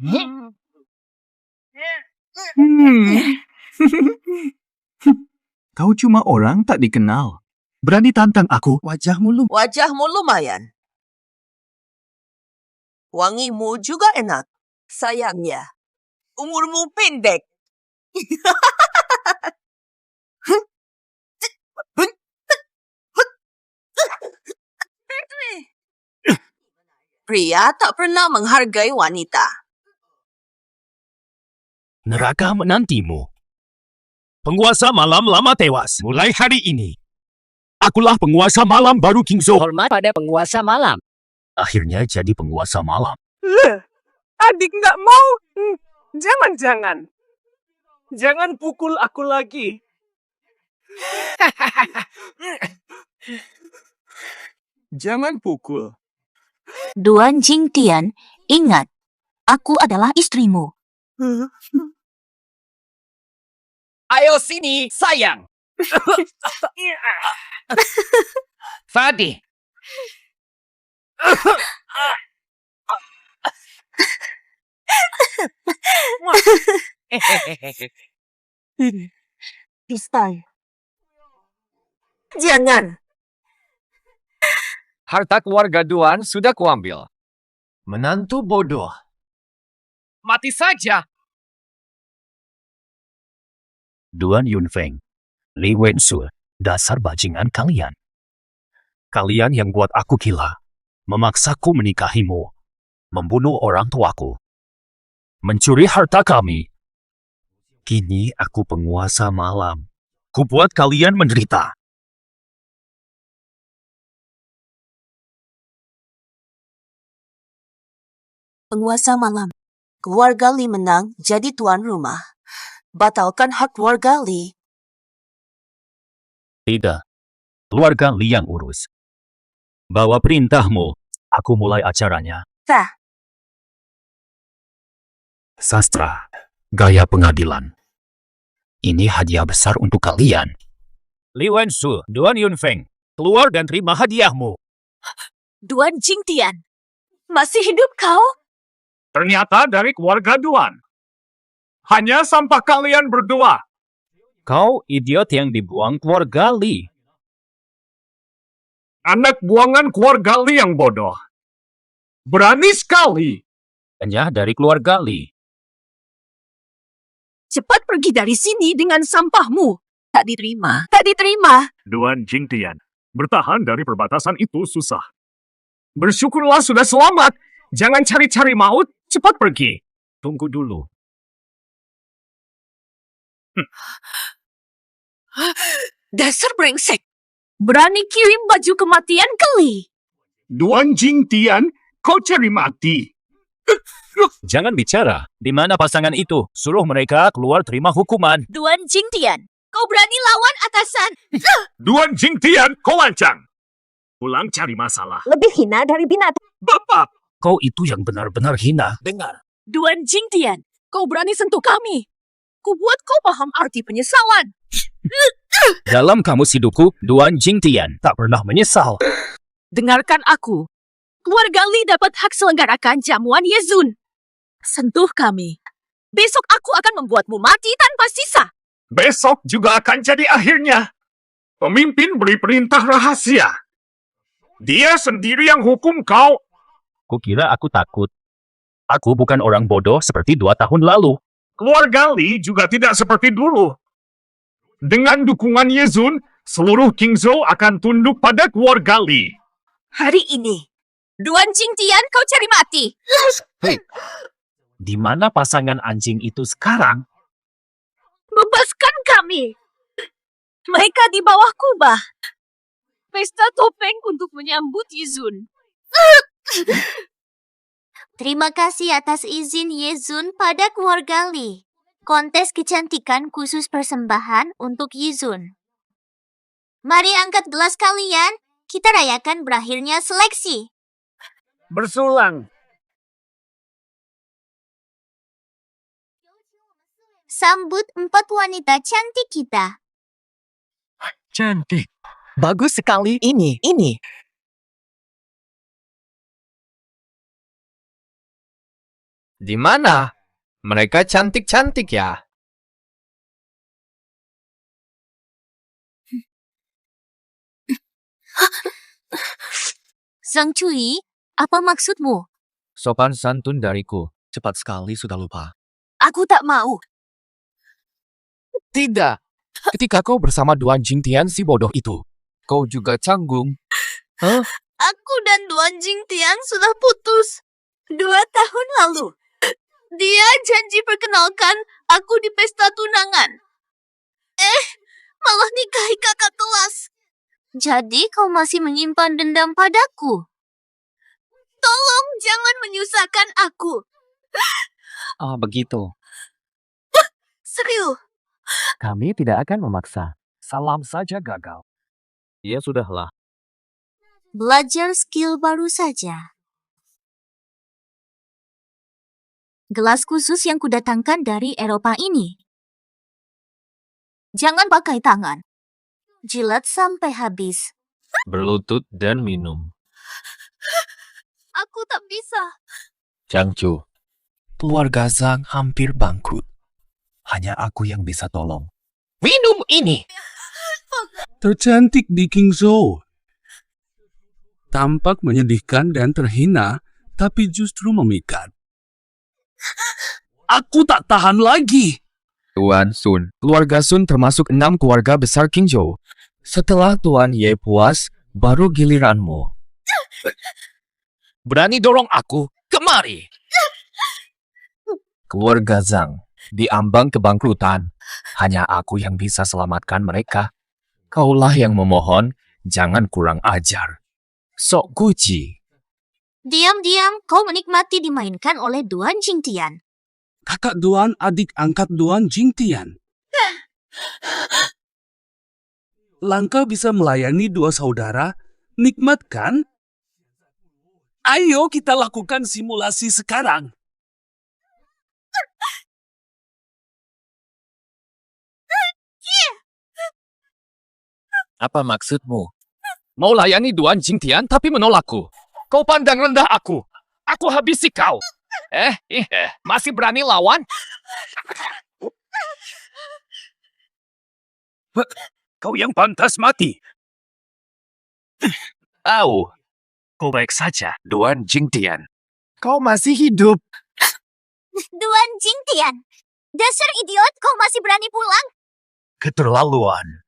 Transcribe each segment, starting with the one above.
Hmm. Kau cuma orang tak dikenal. Berani tantang aku. Wajahmu lumayan. Wangimu juga enak. Sayangnya, umurmu pendek. Pria tak pernah menghargai wanita. Neraka menantimu. Penguasa malam lama tewas. Mulai hari ini, akulah penguasa malam baru King Zhou. Hormat pada penguasa malam. Akhirnya jadi penguasa malam. Adik nggak mau. Jangan. Jangan pukul aku lagi. Jangan pukul. Duan Jingtian, ingat, aku adalah istrimu. Ayo sini, sayang. Fadi. Pistol. Jangan. Harta keluarga Duan sudah kuambil. Menantu bodoh. Mati saja. Duan Yunfeng, Li Wensu, dasar bajingan kalian. Kalian yang buat aku gila, memaksaku menikahimu, membunuh orang tuaku, mencuri harta kami. Kini aku penguasa malam. Ku buat kalian menderita. Penguasa malam. Keluarga Li menang jadi tuan rumah. Batalkan hak keluarga Li. Tidak. Keluarga Li yang urus. Bawa perintahmu. Aku mulai acaranya. Sah. Sastra. Gaya pengadilan. Ini hadiah besar untuk kalian. Li Wensu, Duan Yunfeng, keluar dan terima hadiahmu. Duan Jingtian, masih hidup kau? Ternyata dari keluarga Duan. Hanya sampah kalian berdua. Kau idiot yang dibuang keluarga Li. Anak buangan keluarga Li yang bodoh. Berani sekali. Hanya dari keluarga Li. Cepat pergi dari sini dengan sampahmu. Tak diterima. Duan Jingtian, bertahan dari perbatasan itu susah. Bersyukurlah sudah selamat. Jangan cari-cari maut, cepat pergi. Tunggu dulu. Dasar brengsek. Berani kirim baju kematian ke Li. Duan Jingtian, kau cari mati. Jangan bicara. Di mana pasangan itu? Suruh mereka keluar terima hukuman. Duan Jingtian, kau berani lawan atasan. Duan Jingtian, kau lancang. Pulang cari masalah. Lebih hina dari binatang. Bapak, Kau itu yang benar-benar hina. dengar. Duan Jingtian, kau berani sentuh kami. Ku buat kau paham arti penyesalan. Dalam kamus hidupku, Duan Jingtian tak pernah menyesal. Dengarkan aku. Keluarga Li dapat hak selenggarakan jamuan Yezun. Sentuh kami. Besok aku akan membuatmu mati tanpa sisa. Besok juga akan jadi akhirnya. Pemimpin beri perintah rahasia. Dia sendiri yang hukum kau. Kukira aku takut. Aku bukan orang bodoh seperti 2 tahun lalu. Keluarga Li juga tidak seperti dulu. Dengan dukungan Yezun, seluruh King Zhou akan tunduk pada keluarga Li. Hari ini, Duan Jingtian kau cari mati. Di mana pasangan anjing itu sekarang? Bebaskan kami. Mereka di bawah kubah. Pesta topeng untuk menyambut Yezun. Terima kasih atas izin Yezun pada keluarga Li. Kontes kecantikan khusus persembahan untuk Yezun. Mari angkat gelas kalian. Kita rayakan berakhirnya seleksi. Bersulang. Sambut 4 wanita cantik kita. Cantik. Bagus sekali ini. Di mana? Mereka cantik-cantik ya. Zhang Cui, apa maksudmu? Sopan santun dariku. Cepat sekali sudah lupa. Aku tak mau. Tidak. Ketika kau bersama Duan Jingtian si bodoh itu, kau juga canggung. Aku dan Duan Jingtian sudah putus 2 tahun lalu. Dia janji perkenalkan aku di pesta tunangan. Malah nikahi kakak kelas. Jadi kau masih menyimpan dendam padaku? Tolong jangan menyusahkan aku. Ah, begitu. Serius. Kami tidak akan memaksa. Salam saja gagal. Ya sudahlah. Belajar skill baru saja. Gelas khusus yang kudatangkan dari Eropa ini. Jangan pakai tangan. Jilat sampai habis. Berlutut dan minum. Aku tak bisa. Changchu, keluarga Zhang hampir bangkrut. Hanya aku yang bisa tolong. Minum ini. Tercantik di Qingzhou. Tampak menyedihkan dan terhina, tapi justru memikat. Aku tak tahan lagi. Tuan Sun. Keluarga Sun termasuk 6 keluarga besar Qingzhou. Setelah Tuan Ye puas, baru giliranmu. Berani dorong aku? Kemari! Keluarga Zhang diambang kebangkrutan. Hanya aku yang bisa selamatkan mereka. Kaulah yang memohon, jangan kurang ajar. Sok guci. Diam-diam kau menikmati dimainkan oleh Duan Jingtian. Kakak Duan, adik angkat Duan Jingtian. Langkah bisa melayani 2 saudara, nikmat kan? Ayo kita lakukan simulasi sekarang. Apa maksudmu? Mau layani Duan Jingtian tapi menolakku. Kau pandang rendah aku. Aku habisi kau. Masih berani lawan? Kau yang pantas mati. Au, kau baik saja, Duan Jingtian. Kau masih hidup. Duan Jingtian. Dasar idiot, kau masih berani pulang? Keterlaluan.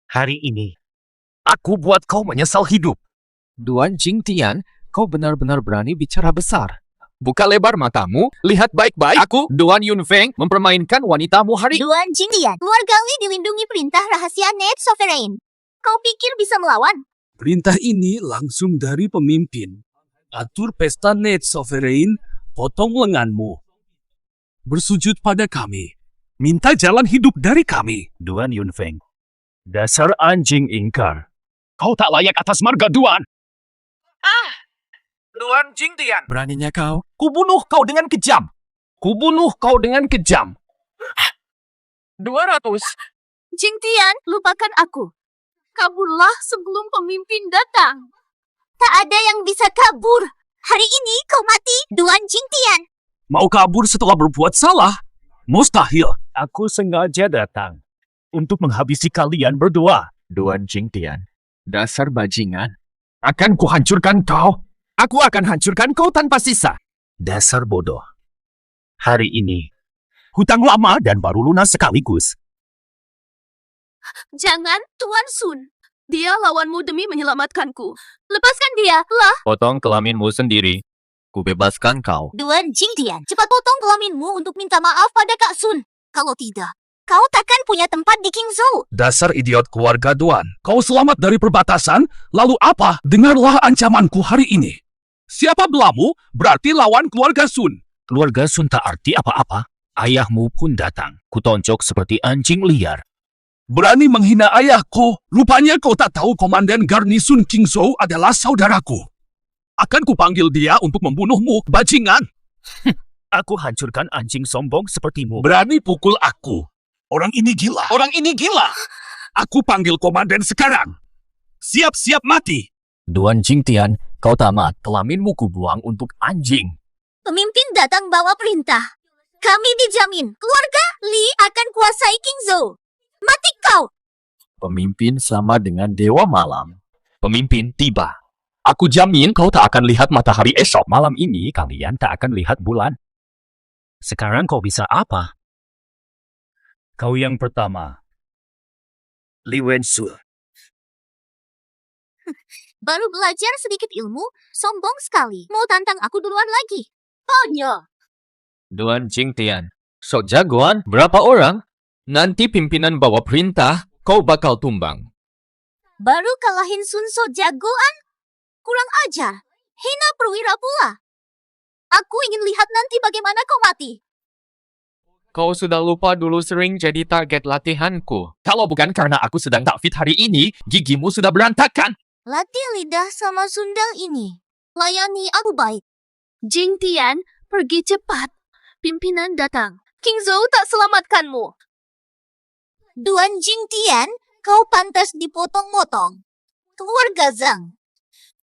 Hari ini, Aku buat kau menyesal hidup. Duan Jingtian, kau benar-benar berani bicara besar. Buka lebar matamu, lihat baik-baik. Aku, Duan Yunfeng, mempermainkan wanitamu hari... Duan Jingtian, keluarga Li dilindungi perintah rahasia Net Sovereign. Kau pikir bisa melawan? Perintah ini langsung dari pemimpin. Atur pesta Net Sovereign, potong lenganmu. Bersujud pada kami. Minta jalan hidup dari kami. Duan Yunfeng. Dasar anjing ingkar. Kau tak layak atas marga Duan. Duan Jingtian. Beraninya kau? Kubunuh kau dengan kejam. Kubunuh kau dengan kejam. 200. Jingtian, lupakan aku. Kaburlah sebelum pemimpin datang. Tak ada yang bisa kabur. Hari ini kau mati, Duan Jingtian. Mau kabur setelah berbuat salah? Mustahil. Aku sengaja datang untuk menghabisi kalian berdua, Duan Jingtian. Dasar bajingan. Akan kuhancurkan kau. Aku akan hancurkan kau tanpa sisa. Dasar bodoh. Hari ini, hutang lama dan baru lunas sekaligus. Jangan, Tuan Sun. Dia lawanmu demi menyelamatkanku. Lepaskan dia, lah. Potong kelaminmu sendiri. Kubebaskan kau. Duan Jingtian, cepat potong kelaminmu untuk minta maaf pada Kak Sun. Kalau tidak, kau takkan punya tempat di Qingzhou. Dasar idiot keluarga Duan. Kau selamat dari perbatasan, lalu apa? Dengarlah ancamanku hari ini. Siapa belamu, berarti lawan keluarga Sun. Keluarga Sun tak arti apa-apa. Ayahmu pun datang. Kutoncok seperti anjing liar. Berani menghina ayahku. Rupanya kau tak tahu Komandan Garnison Qingzhou adalah saudaraku. Akan kupanggil dia untuk membunuhmu, bajingan. Aku hancurkan anjing sombong sepertimu. Berani pukul aku. Orang ini gila. Orang ini gila. Aku panggil komandan sekarang. Siap-siap mati. Duan Jingtian, kau tamat. Kelaminmu kubuang untuk anjing. Pemimpin datang bawa perintah. Kami dijamin keluarga Li akan kuasai Qingzhou. Mati kau! Pemimpin sama dengan Dewa Malam. Pemimpin tiba. Aku jamin kau tak akan lihat matahari esok. Malam ini kalian tak akan lihat bulan. Sekarang kau bisa apa? Kau yang pertama. Li Wensu. Baru belajar sedikit ilmu, sombong sekali. Mau tantang aku duluan lagi. Tonyo! Duan Jingtian, sok jagoan berapa orang? Nanti pimpinan bawa perintah, kau bakal tumbang. Baru kalahin Sun So jagoan? Kurang ajar. Hina perwira pula. Aku ingin lihat nanti bagaimana kau mati. Kau sudah lupa dulu sering jadi target latihanku. Kalau bukan karena aku sedang tak fit hari ini, gigimu sudah berantakan. Latih lidah sama sundal ini. Layani aku baik. Jingtian, pergi cepat. Pimpinan datang. Qingzhou tak selamatkanmu. Duan Jingtian, kau pantas dipotong-motong. Keluarga Zhang.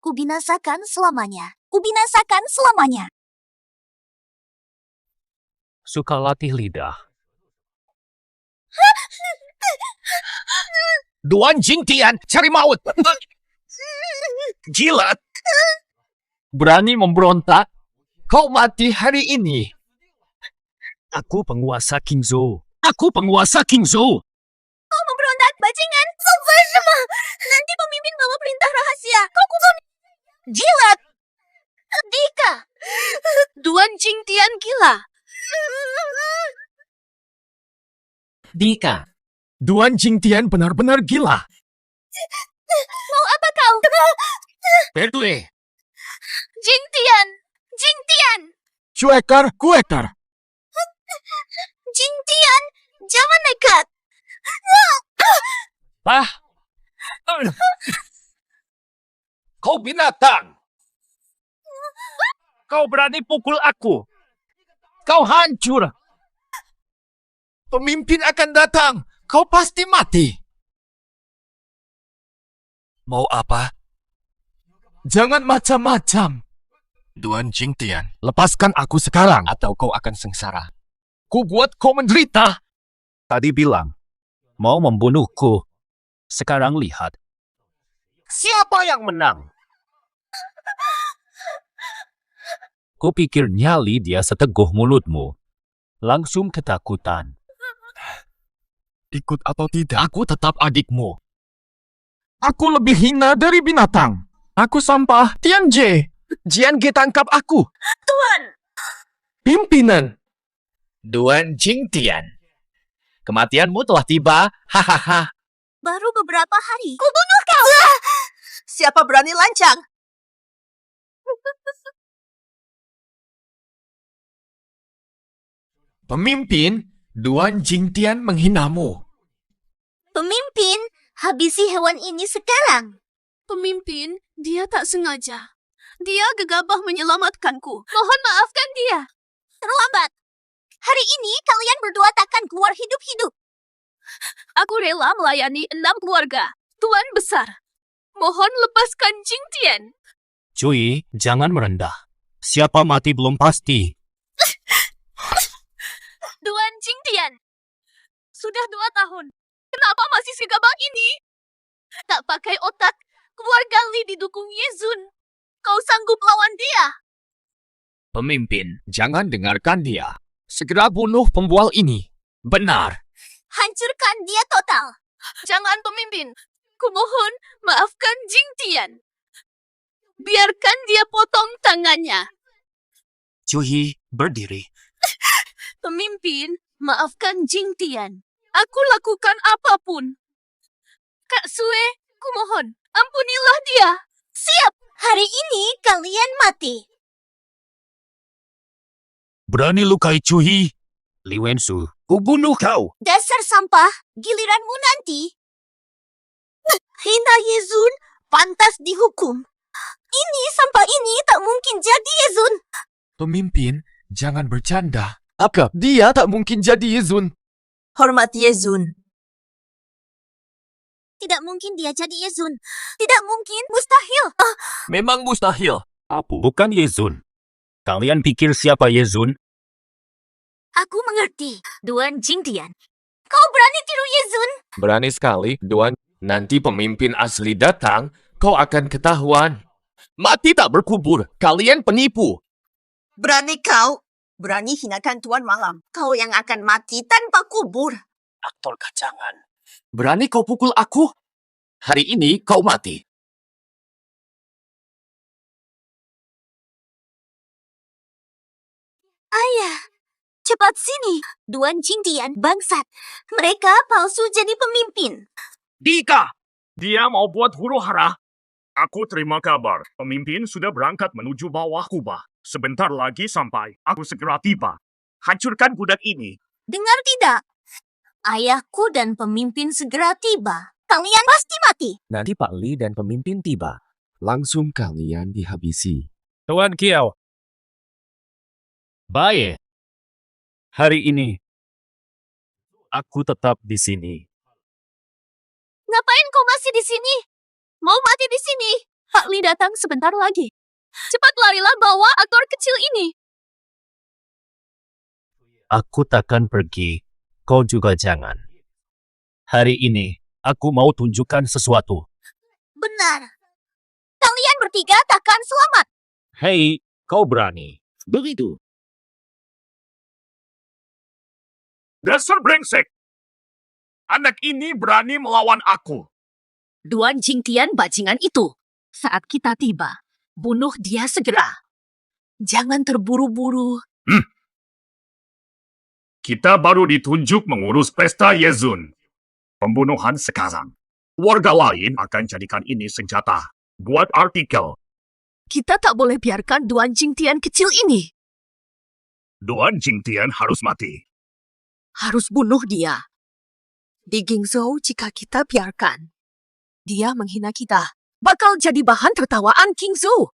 Kubinasakan selamanya. Kubinasakan selamanya. Suka latih lidah. Duan Jingtian, cari maut. Jilat. Berani memberontak? Kau mati hari ini. Aku penguasa Qingzhou. Aku penguasa Qingzhou. Kau memberontak, bajingan. Semua. Nanti pemimpin bawa perintah rahasia. Kau kubun. Jilat. Dika. Duan Jingtian gila. Dika. Duan Jingtian benar-benar gila. Mau apa kau? Berdue. Jingtian. Jingtian. Cuekar, kuekar. Jingtian. Jangan nekat. Ah. Kau binatang. Kau berani pukul aku. Kau hancur. Pemimpin akan datang. Kau pasti mati. Mau apa? Jangan macam-macam. Duan Jingtian, lepaskan aku sekarang atau kau akan sengsara. Ku buat kau menderita. Tadi bilang, mau membunuhku. Sekarang lihat. Siapa yang menang? Kupikir nyali dia seteguh mulutmu. Langsung ketakutan. Ikut atau tidak, aku tetap adikmu. Aku lebih hina dari binatang. Aku sampah. Tian Jie. Jian Ge tangkap aku. Tuan! Pimpinan. Duan Jingtian. Kematianmu telah tiba. Hahaha. Baru beberapa hari. Kubunuh kau. Siapa berani lancang? Pemimpin, Duan Jingtian menghinamu. Pemimpin, habisi hewan ini sekarang. Pemimpin, dia tak sengaja. Dia gegabah menyelamatkanku. Mohon maafkan dia. Terlambat. Hari ini kalian berdua takkan keluar hidup-hidup. Aku rela melayani 6 keluarga. Tuan besar. Mohon lepaskan Jingtian. Cui, jangan merendah. Siapa mati belum pasti. Duan Jingtian. Sudah 2 tahun. Kenapa masih segabah ini? Tak pakai otak. Keluarga Li didukung Yezun. Kau sanggup lawan dia? Pemimpin, jangan dengarkan dia. Segera bunuh pembual ini. Benar. Hancurkan dia total. Jangan pemimpin. Kumohon maafkan Jingtian. Biarkan dia potong tangannya. Cui, berdiri. Pemimpin, maafkan Jingtian. Aku lakukan apapun. Kak Sue, kumohon, ampunilah dia. Siap. Hari ini kalian mati. Berani lukai Cui. Li Wensu, kubunuh kau. Dasar sampah. Giliranmu nanti. Hina Yezun pantas dihukum. Ini sampah ini tak mungkin jadi Yezun. Pemimpin, jangan bercanda. Apa? Dia tak mungkin jadi Yezun. Hormat Yezun. Tidak mungkin dia jadi Yezun. Tidak mungkin, mustahil. Memang mustahil. Bukan Yezun. Kalian pikir siapa Yezun? Aku mengerti. Duan Jingtian. Kau berani tiru Yezun? Berani sekali, Duan. Nanti pemimpin asli datang, kau akan ketahuan. Mati tak berkubur. Kalian penipu. Berani kau? Berani hinakan Tuan Malam. Kau yang akan mati tanpa kubur. Aktor kacangan. Berani kau pukul aku? Hari ini kau mati. Ayah, cepat sini. Duan Jingtian bangsat. Mereka palsu jadi pemimpin. Dika! Dia mau buat huru hara. Aku terima kabar. Pemimpin sudah berangkat menuju bawah kubah. Sebentar lagi sampai. Aku segera tiba. Hancurkan budak ini. Dengar tidak? Ayahku dan pemimpin segera tiba. Kalian pasti mati. Nanti Pak Li dan pemimpin tiba. Langsung kalian dihabisi. Tuan Kiao. Baik. Hari ini, aku tetap di sini. Ngapain kau masih di sini? Mau mati di sini? Pak Li datang sebentar lagi. Cepat larilah bawa aktor kecil ini. Aku takkan pergi. Kau juga jangan. Hari ini, aku mau tunjukkan sesuatu. Benar. Kalian bertiga takkan selamat. Hei, kau berani. Begitu. Dasar brengsek! Anak ini berani melawan aku. Duan Jingtian bajingan itu. Saat kita tiba, bunuh dia segera. Jangan terburu-buru. Kita baru ditunjuk mengurus pesta Yezun. Pembunuhan sekarang. Warga lain akan jadikan ini senjata. Buat artikel. Kita tak boleh biarkan Duan Jingtian kecil ini. Duan Jingtian harus mati. Harus bunuh dia. Di Gingzhou jika kita biarkan. Dia menghina kita. Bakal jadi bahan tertawaan Gingzhou.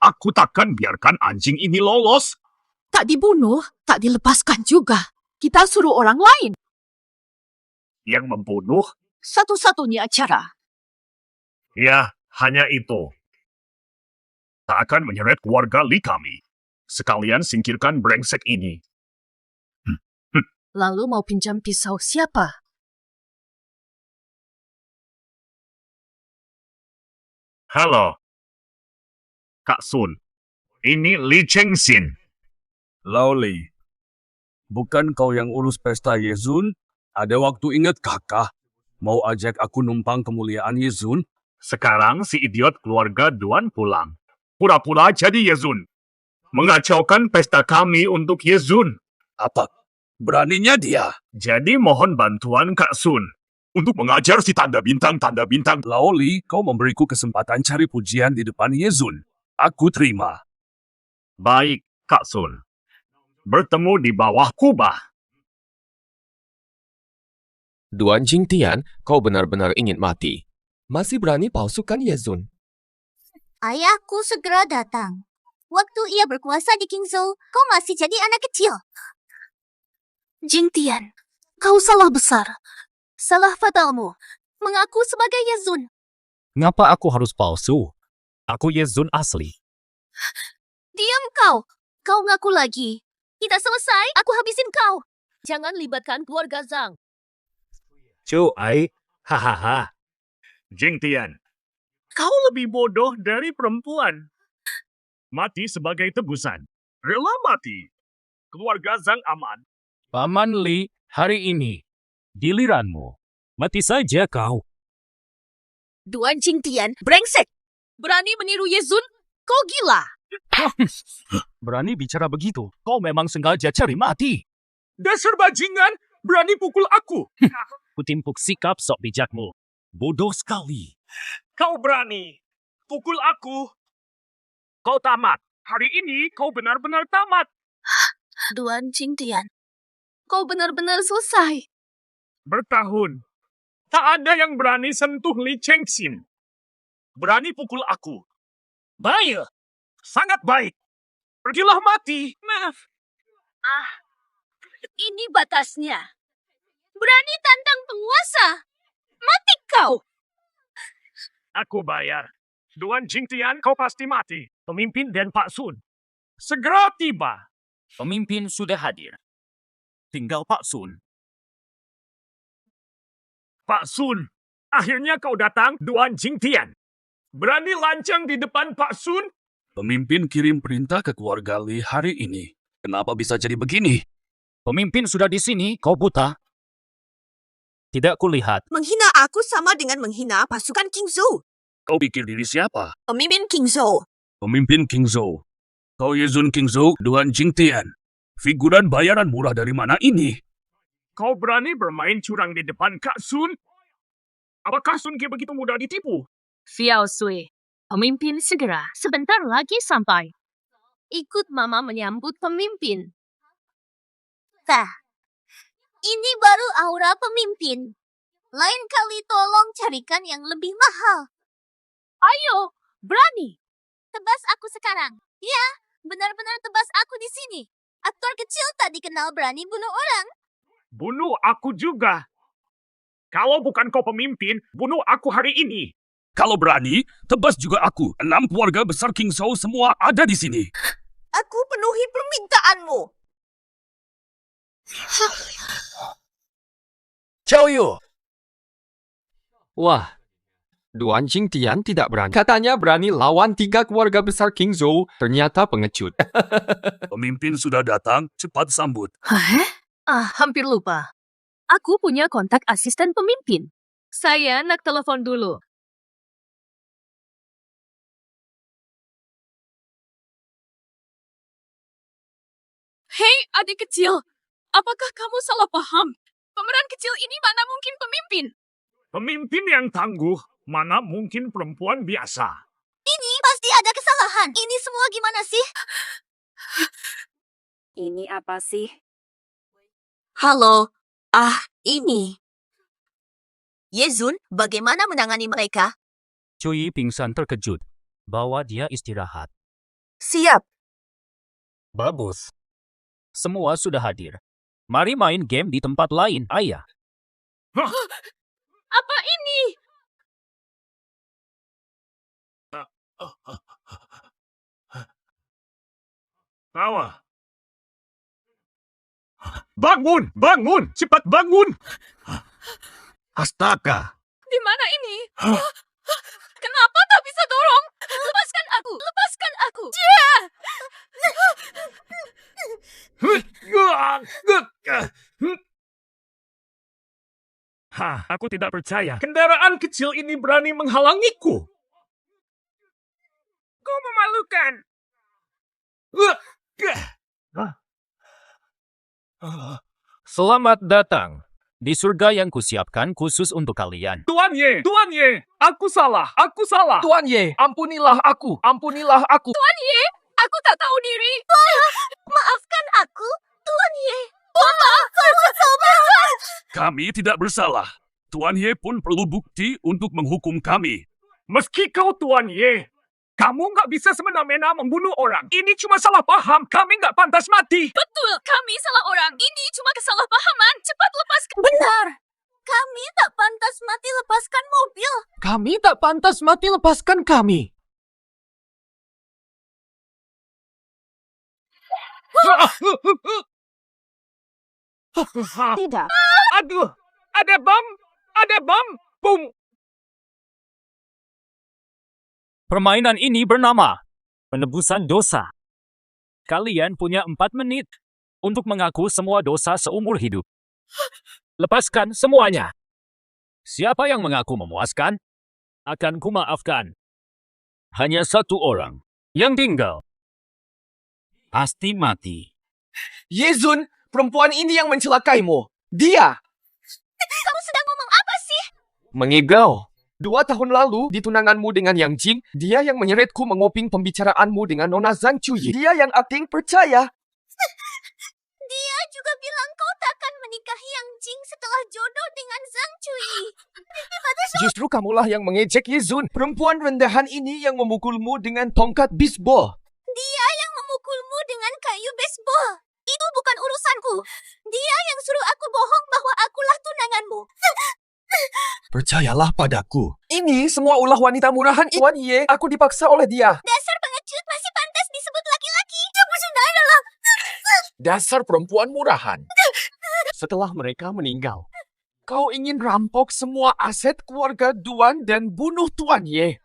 Aku takkan biarkan anjing ini lolos. Tak dibunuh, tak dilepaskan juga. Kita suruh orang lain. Yang membunuh, Satu-satunya cara. ya hanya itu. Tak akan menyeret keluarga Li kami. Sekalian singkirkan brengsek ini. Lalu mau pinjam pisau siapa? Halo. Kak Sun. Ini Li Chengxin. Laoli, bukan kau yang urus pesta Yezun? Ada waktu ingat kakak? Mau ajak aku numpang kemuliaan Yezun? Sekarang si idiot keluarga Duan pulang. Pura-pura jadi Yezun. Mengacaukan pesta kami untuk Yezun. Apa? Beraninya dia? Jadi mohon bantuan Kak Sun. Untuk mengajar si tanda bintang. Laoli, kau memberiku kesempatan cari pujian di depan Yezun. Aku terima. Baik, Kak Sun. Bertemu di bawah kubah. Duan Jingtian, kau benar-benar ingin mati. Masih berani palsukan Yezun. Ayahku segera datang. Waktu ia berkuasa di Qingzhou, kau masih jadi anak kecil. Jingtian, kau salah besar. Salah fatalmu. Mengaku sebagai Yezun. Ngapa aku harus palsu? Aku Yezun asli. Diam kau. Kau ngaku lagi. Kita selesai, aku habisin kau. Jangan libatkan keluarga Zhang. Cuy, hahaha. Jing Tian, kau lebih bodoh dari perempuan. Mati sebagai tebusan. Rela mati. Keluarga Zhang aman. Paman Li, hari ini, giliranmu. Mati saja kau. Duan Jingtian, brengsek. Berani meniru Yezun? Kau gila. Berani bicara begitu. Kau memang sengaja cari mati. Dasar bajingan, berani pukul aku. Kutimpuk sikap sok bijakmu. Bodoh sekali. Kau berani pukul aku. Kau tamat. Hari ini kau benar-benar tamat. Duan Jingtian, kau benar-benar selesai. Bertahun. Tak ada yang berani sentuh Li Chengxin. Berani pukul aku. Baik. Sangat baik. Pergilah mati. Maaf. Ini batasnya. Berani tantang penguasa. Mati kau. Aku bayar. Duan Jingtian, kau pasti mati. Pemimpin dan Pak Sun. Segera tiba. Pemimpin sudah hadir. Tinggal Pak Sun. Pak Sun, akhirnya kau datang, Duan Jingtian. Berani lancang di depan Pak Sun? Pemimpin kirim perintah ke keluarga Li hari ini. Kenapa bisa jadi begini? Pemimpin sudah di sini, kau buta. Tidak kulihat. Menghina aku sama dengan menghina pasukan King Zhou. Kau pikir diri siapa? Pemimpin King Zhou. Pemimpin King Zhou. Kau Yezun King Zhou, Duan Jingtian. Figuran bayaran murah dari mana ini? Kau berani bermain curang di depan Kak Sun? Apakah Sun Ke begitu mudah ditipu? Xiao Sui, pemimpin segera. Sebentar lagi sampai. Ikut Mama menyambut pemimpin. Tah, ini baru aura pemimpin. Lain kali tolong carikan yang lebih mahal. Ayo, berani. Tebas aku sekarang. Ya, benar-benar tebas aku di sini. Aktor kecil tak dikenal berani bunuh orang. Bunuh aku juga. Kalau bukan kau pemimpin, bunuh aku hari ini. Kalau berani, tebas juga aku. 6 keluarga besar King Zhou semua ada di sini. Aku penuhi permintaanmu. Chow Yu. Wah, Duan Jingtian tidak berani. Katanya berani lawan 3 keluarga besar King Zhou. Ternyata pengecut. Pemimpin sudah datang, cepat sambut. Hampir lupa. Aku punya kontak asisten pemimpin. Saya nak telepon dulu. Hei, adik kecil. Apakah kamu salah paham? Pemeran kecil ini mana mungkin pemimpin? Pemimpin yang tangguh, mana mungkin perempuan biasa. Ini pasti ada kesalahan. Ini semua gimana sih? Ini apa sih? Halo. Ini. Yezun, bagaimana menangani mereka? Cui pingsan terkejut. Bawa dia istirahat. Siap. Bagus. Semua sudah hadir. Mari main game di tempat lain, ayah. Apa ini? Tawa. Bangun, bangun, cepat bangun. Astaga. Di mana ini? Kenapa tak bisa dorong? Lepaskan aku! Lepaskan aku! Aku tidak percaya. Kendaraan kecil ini berani menghalangiku. Kau memalukan. Selamat datang di surga yang kusiapkan khusus untuk kalian. Tuan Ye, aku salah. Tuan Ye, ampunilah aku. Ampunilah aku. Aku tak tahu diri. Maafkan aku, Tuan Ye. Kami tidak bersalah. Tuan Ye pun perlu bukti untuk menghukum kami. Meski kau Tuan Ye, kamu nggak bisa semena-mena membunuh orang. Ini cuma salah paham. Kami nggak pantas mati. Betul, kami salah orang. Ini cuma kesalahpahaman. Cepat lepaskan. Benar. Kami tak pantas mati lepaskan mobil. Kami tak pantas mati lepaskan kami. Tidak. Aduh, ada bom. Bom. Permainan ini bernama penebusan dosa. Kalian punya 4 menit untuk mengaku semua dosa seumur hidup. Lepaskan semuanya. Siapa yang mengaku memuaskan, akan kumaafkan. Hanya 1 orang yang tinggal. Pasti mati. Yezun, perempuan ini yang mencelakaimu. Dia. Kamu sedang ngomong apa sih? Mengigau. 2 tahun lalu, di tunanganmu dengan Yang Jing, dia yang menyeretku mengoping pembicaraanmu dengan Nona Zhang Chuyi. Dia yang akting percaya. Dia juga bilang kau takkan menikahi Yang Jing setelah jodoh dengan Zhang Chuyi. Justru kamulah yang mengejek Yezun. Perempuan rendahan ini yang memukulmu dengan tongkat bisbol. Dia yang memukulmu dengan kayu baseball. Itu bukan urusanku. Dia yang suruh aku bohong bahwa akulah tunanganmu. Percayalah padaku. Ini semua ulah wanita murahan Tuan Ye. Aku dipaksa oleh dia. Dasar pengecut masih pantas disebut laki-laki. Coba sudah adalah. Dasar perempuan murahan. Setelah mereka meninggal, kau ingin rampok semua aset keluarga Duan dan bunuh Tuan Ye.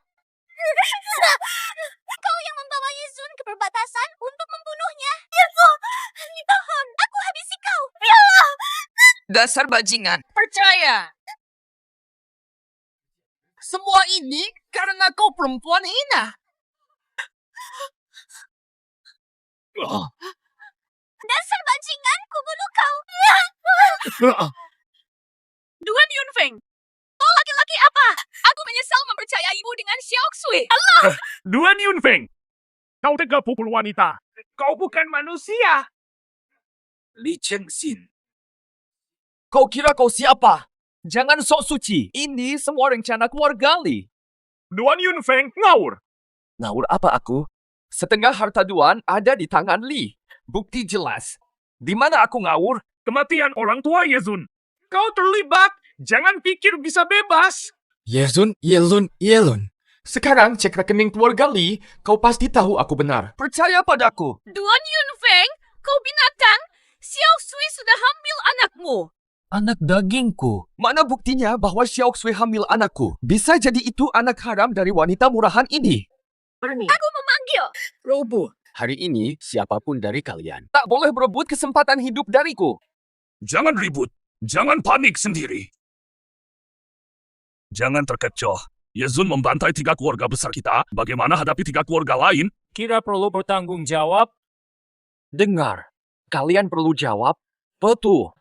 Kau yang membawa Yezun ke perbatasan untuk membunuhnya. Yezo, ditahan. Aku habisi kau. Biarlah. Dasar bajingan. Percaya. Semua ini karena kau perempuan hina. Dasar bajingan, kubunuh kau. Duan Yunfeng, kau laki-laki apa? Aku menyesal mempercayaimu dengan Xiao Xui. Duan Yunfeng, kau tega pukul wanita. Kau bukan manusia. Li Chengxin. Kau kira kau siapa? Jangan sok suci. Ini semua rencana keluarga Li. Duan Yunfeng ngawur. Ngawur apa aku? Setengah harta Duan ada di tangan Li. Bukti jelas. Di mana aku ngawur? Kematian orang tua Yezun. Kau terlibat. Jangan pikir bisa bebas. Yezun. Sekarang cek rekening keluarga Li. Kau pasti tahu aku benar. Percaya padaku. Duan Yunfeng, kau binatang. Xiao Xui sudah hamil anakmu. Anak dagingku. Mana buktinya bahwa Xiao Xui hamil anakku? Bisa jadi itu anak haram dari wanita murahan ini. Aku memanggil. Robo. Hari ini, siapapun dari kalian tak boleh berebut kesempatan hidup dariku. Jangan ribut. Jangan panik sendiri. Jangan terkecoh. Yezun membantai 3 keluarga besar kita. Bagaimana hadapi 3 keluarga lain? Kira perlu bertanggung jawab? Dengar, kalian perlu jawab, betul.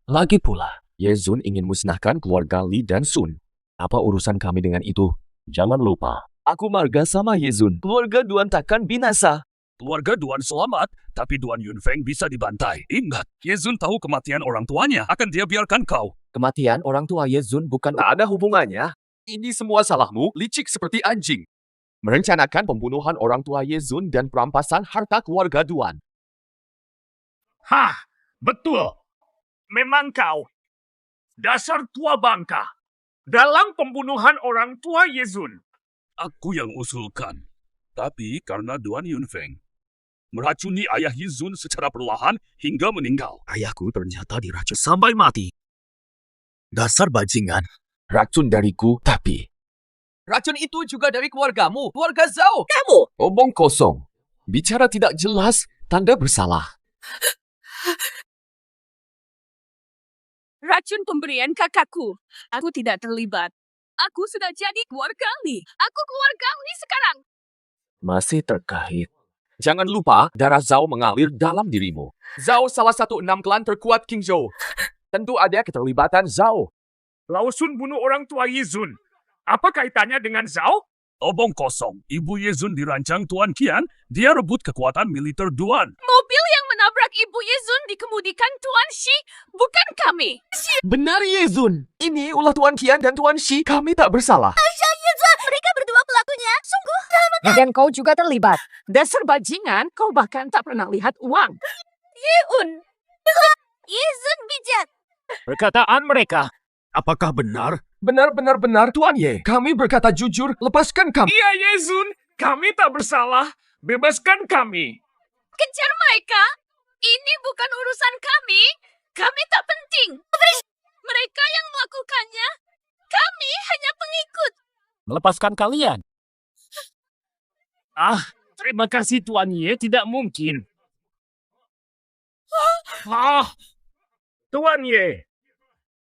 Lagi pula, Yezun ingin musnahkan keluarga Li dan Sun. Apa urusan kami dengan itu? Jangan lupa. Aku marga sama Yezun. Keluarga Duan takkan binasa. Keluarga Duan selamat, tapi Duan Yunfeng bisa dibantai. Ingat, Yezun tahu kematian orang tuanya. Akan dia biarkan kau. Kematian orang tua Yezun bukan tak ada hubungannya. Ini semua salahmu, licik seperti anjing. Merencanakan pembunuhan orang tua Yezun dan perampasan harta keluarga Duan. Hah, betul. Memang kau. Dasar tua bangka. Dalam pembunuhan orang tua Yezun. Aku yang usulkan. Tapi karena Duan Yunfeng meracuni ayah Yezun secara perlahan hingga meninggal. Ayahku ternyata diracun sampai mati. Dasar bajingan. Racun dariku, tapi... Racun itu juga dari keluargamu, keluarga Zhao. Kamu! Omong kosong. Bicara tidak jelas, tanda bersalah. Racun pemberian kakakku. Aku tidak terlibat. Aku sudah jadi keluarga Li. Aku keluarga Li sekarang. Masih terkait. Jangan lupa, darah Zhao mengalir dalam dirimu. Zhao salah satu 6 klan terkuat Qingzhou. Tentu ada keterlibatan Zhao. Lao Sun bunuh orang tua Yezun. Apa kaitannya dengan Zhao? Obong kosong. Ibu Yezun dirancang Tuan Qian, dia rebut kekuatan militer Duan. Mobil yang menabrak ibu Yezun dikemudikan Tuan Shi, bukan kami. Benar Yezun. Ini ulah Tuan Qian dan Tuan Shi. Kami tak bersalah. Mereka berdua pelakunya. Sungguh. Dan kau juga terlibat. Dasar bajingan, kau bahkan tak pernah lihat uang. Yeun. Yezun bijak. Perkataan mereka. Apakah benar? Benar, Tuan Ye. Kami berkata jujur, lepaskan kami. Iya Yezun, kami tak bersalah. Bebaskan kami. Kejar mereka. Ini bukan urusan kami. Kami tak penting. Mereka yang melakukannya. Kami hanya pengikut. Melepaskan kalian. Terima kasih Tuan Ye, tidak mungkin. Tuan Ye,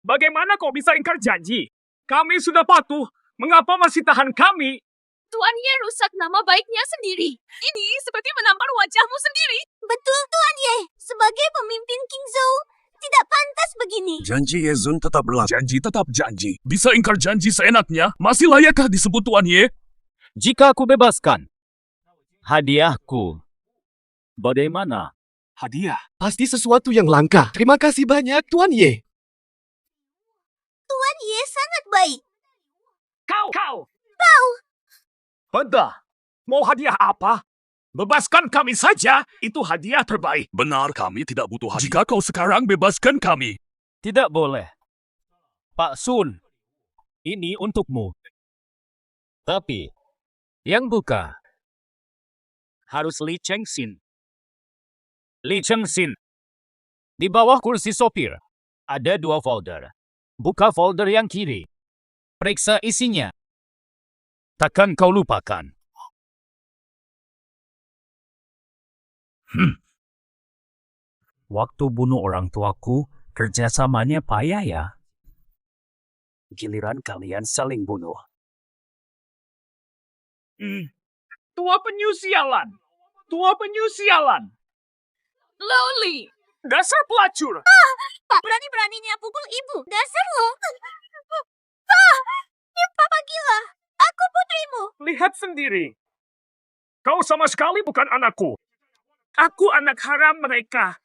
bagaimana kau bisa ingkar janji? Kami sudah patuh. Mengapa masih tahan kami? Tuan Ye rusak nama baiknya sendiri. Ini seperti menampar wajahmu sendiri. Betul, Tuan Ye. Sebagai pemimpin Qingzhou, tidak pantas begini. Janji Yezun tetap berlaku. Janji tetap janji. Bisa ingkar janji seenaknya? Masih layakkah disebut Tuan Ye? Jika aku bebaskan, hadiahku. Bagaimana? Hadiah. Pasti sesuatu yang langka. Terima kasih banyak, Tuan Ye. Tuan Ye sangat baik. Kau! Benda, mau hadiah apa? Bebaskan kami saja, itu hadiah terbaik. Benar, kami tidak butuh hadiah. Jika kau sekarang bebaskan kami. Tidak boleh. Pak Sun, Ini untukmu. Tapi, yang buka harus Li Chengxin. Li Chengxin. Di bawah kursi sopir, ada 2 folder. Buka folder yang kiri. Periksa isinya. Takkan kau lupakan. Waktu bunuh orang tuaku, kerjasamanya payah ya. Giliran kalian saling bunuh. Tua penyusialan. Tua penyusialan. Loli! Dasar pelacur. Pak, berani-beraninya pukul ibu. Dasar lo. Pak, Papa gila. Aku putrimu. Lihat sendiri. Kau sama sekali bukan anakku. Aku anak haram mereka.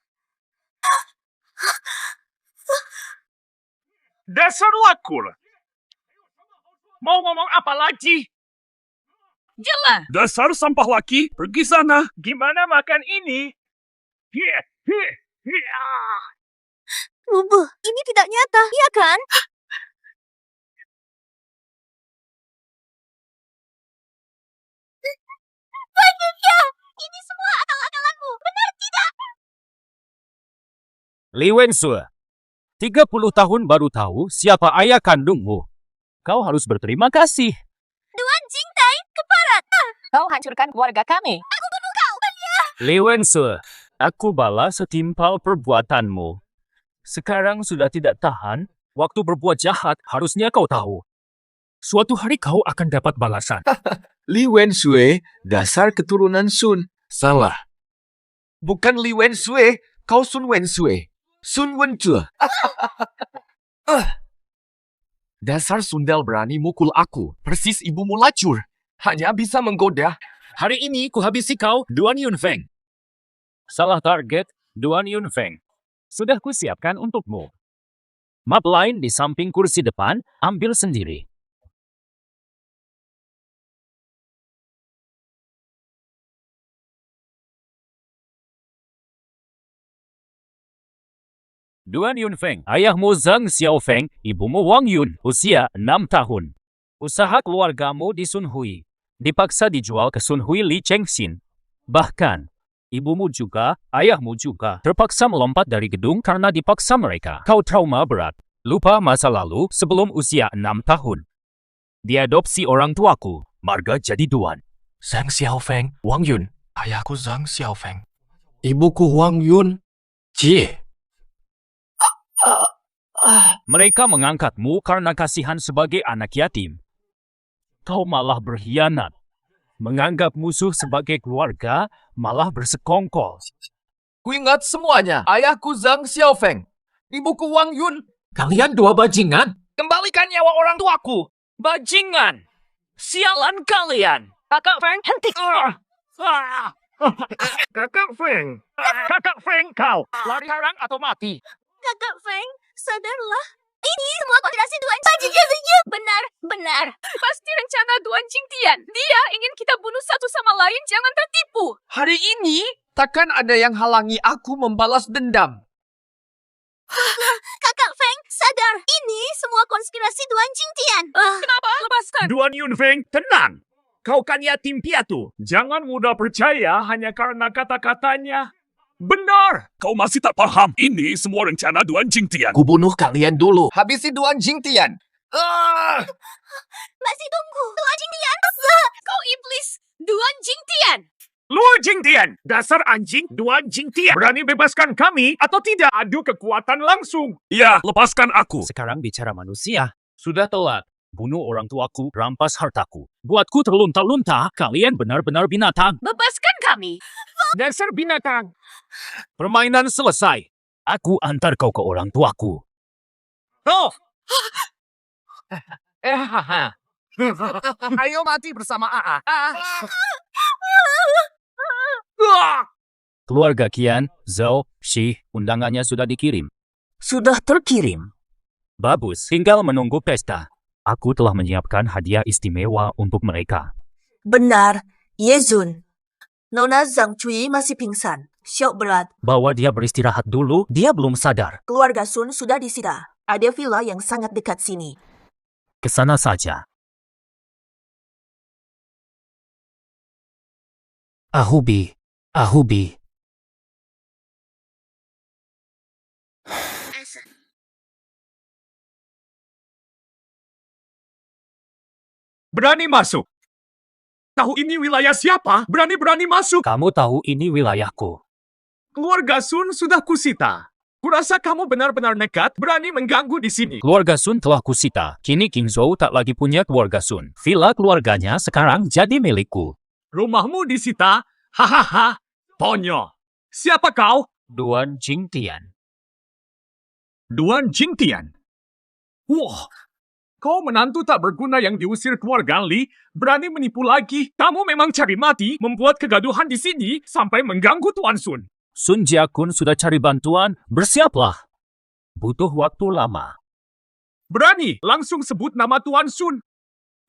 Dasar lakur. Mau ngomong apa lagi? Jelas! Dasar sampah laki, pergi sana. Gimana makan ini? Bubu, ini tidak nyata, iya kan? Baginda, ini semua akal-akalanmu, benar tidak? Li Wensu, 30 tahun baru tahu siapa ayah kandungmu. Kau harus berterima kasih. Duan Jingtai, keparat. Kau hancurkan keluarga kami. Aku bunuh kau. Li Wensu, aku balas setimpal perbuatanmu. Sekarang sudah tidak tahan, waktu berbuat jahat harusnya kau tahu. Suatu hari kau akan dapat balasan. Li Wensui, dasar keturunan Sun. Salah. Bukan Li Wensui, kau Sun Wensui. Sun Wenzhe. Dasar sundel berani mukul aku, persis ibumu lacur. Hanya bisa menggoda. Hari ini kuhabisi kau, Duan Yunfeng. Salah target, Duan Yunfeng. Sudah kusiapkan untukmu. Map lain di samping kursi depan, ambil sendiri. Duan Yunfeng, ayahmu Zhang Xiaofeng, ibumu Wang Yun, usia 6 tahun. Usaha keluargamu di Sunhui. Dipaksa dijual ke Sunhui Li Chengxin. Bahkan, ibumu juga, ayahmu juga, terpaksa melompat dari gedung karena dipaksa mereka. Kau trauma berat. Lupa masa lalu sebelum usia 6 tahun. Diadopsi orang tuaku, marga jadi Duan. Zhang Xiaofeng, Wang Yun. Ayahku Zhang Xiaofeng. Ibuku Wang Yun. Cie. Mereka mengangkatmu karena kasihan sebagai anak yatim. Kau malah berkhianat. Menganggap musuh sebagai keluarga, malah bersekongkol. Kuingat semuanya. Ayahku Zhang Xiaofeng. Ibuku Wang Yun. Kalian 2 bajingan. Kembalikan nyawa orang tuaku. Bajingan. Sialan kalian. Kakak Feng, henti. Kakak Feng. Kakak Feng kau. Lari harang atau mati. Kakak Feng, sadarlah. Ini semua konspirasi Duan Jingtian. Benar. Pasti rencana Duan Jingtian. Dia ingin kita bunuh satu sama lain, jangan tertipu. Hari ini, takkan ada yang halangi aku membalas dendam. Kakak Feng, sadar. Ini semua konspirasi Duan Jingtian. Kenapa? Lepaskan. Duan Yunfeng, tenang. Kau kan yatim piatu. Jangan mudah percaya hanya karena kata-katanya. Benar. Kau masih tak paham. Ini semua rencana Duan Jingtian. Ku bunuh kalian dulu. Habisi Duan Jingtian. Masih tunggu. Duan Jingtian. Kau iblis. Duan Jingtian. Lu Jingtian, dasar anjing Duan Jingtian. Berani bebaskan kami atau tidak? Adu kekuatan langsung. Ya, lepaskan aku. Sekarang bicara manusia. Sudah telat. Bunuh orang tuaku, rampas hartaku. Buatku terlunta-lunta, kalian benar-benar binatang. Bebaskan kami. Dasar binatang. Permainan selesai. Aku antar kau ke orang tuaku. Oh, Ayo mati bersama AA. Keluarga Qian, Zhou, Shi, undangannya sudah dikirim. Sudah terkirim. Bagus, tinggal menunggu pesta. Aku telah menyiapkan hadiah istimewa untuk mereka. Benar, Yezun. Nona Zhang Cui masih pingsan. Syok berat. Bawa dia beristirahat dulu, dia belum sadar. Keluarga Sun sudah disita. Ada villa yang sangat dekat sini. Ke sana saja. Ahubi, Ahubi. Berani masuk. Tahu ini wilayah siapa? Berani-berani masuk. Kamu tahu ini wilayahku. Keluarga Sun sudah kusita. Kurasa kamu benar-benar nekat berani mengganggu di sini. Keluarga Sun telah kusita. Kini King Zhou tak lagi punya keluarga Sun. Villa keluarganya sekarang jadi milikku. Rumahmu disita? Hahaha. Tonyo. Siapa kau? Duan Jingtian. Duan Jingtian. Wah, kau menantu tak berguna yang diusir keluarga Li, berani menipu lagi. Kamu memang cari mati, membuat kegaduhan di sini sampai mengganggu Tuan Sun. Sun Jiakun sudah cari bantuan, bersiaplah. Butuh waktu lama. Berani, langsung sebut nama Tuan Sun.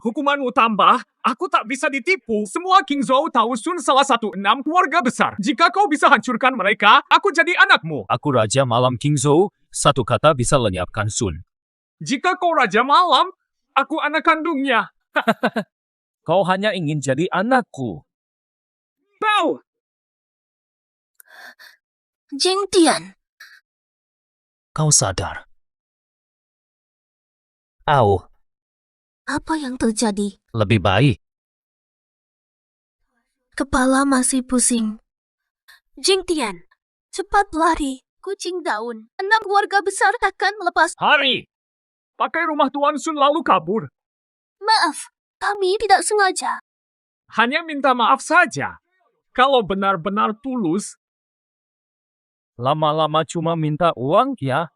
Hukumanmu tambah, aku tak bisa ditipu. Semua King Zhou tahu Sun salah satu 6 keluarga besar. Jika kau bisa hancurkan mereka, aku jadi anakmu. Aku Raja Malam King Zhou, satu kata bisa lenyapkan Sun. Jika kau Raja Malam, aku anak kandungnya. Kau hanya ingin jadi anakku. Bau! Jingtian, Kau sadar. Au, apa yang terjadi? lebih baik. Kepala masih pusing. Jingtian, cepat lari. Kucing daun. 6 keluarga besar takkan melepas. Hari! Pakai rumah Tuan Sun lalu kabur. Maaf, kami tidak sengaja. Hanya minta maaf saja. Kalau benar-benar tulus, Lama-lama cuma minta uang ya.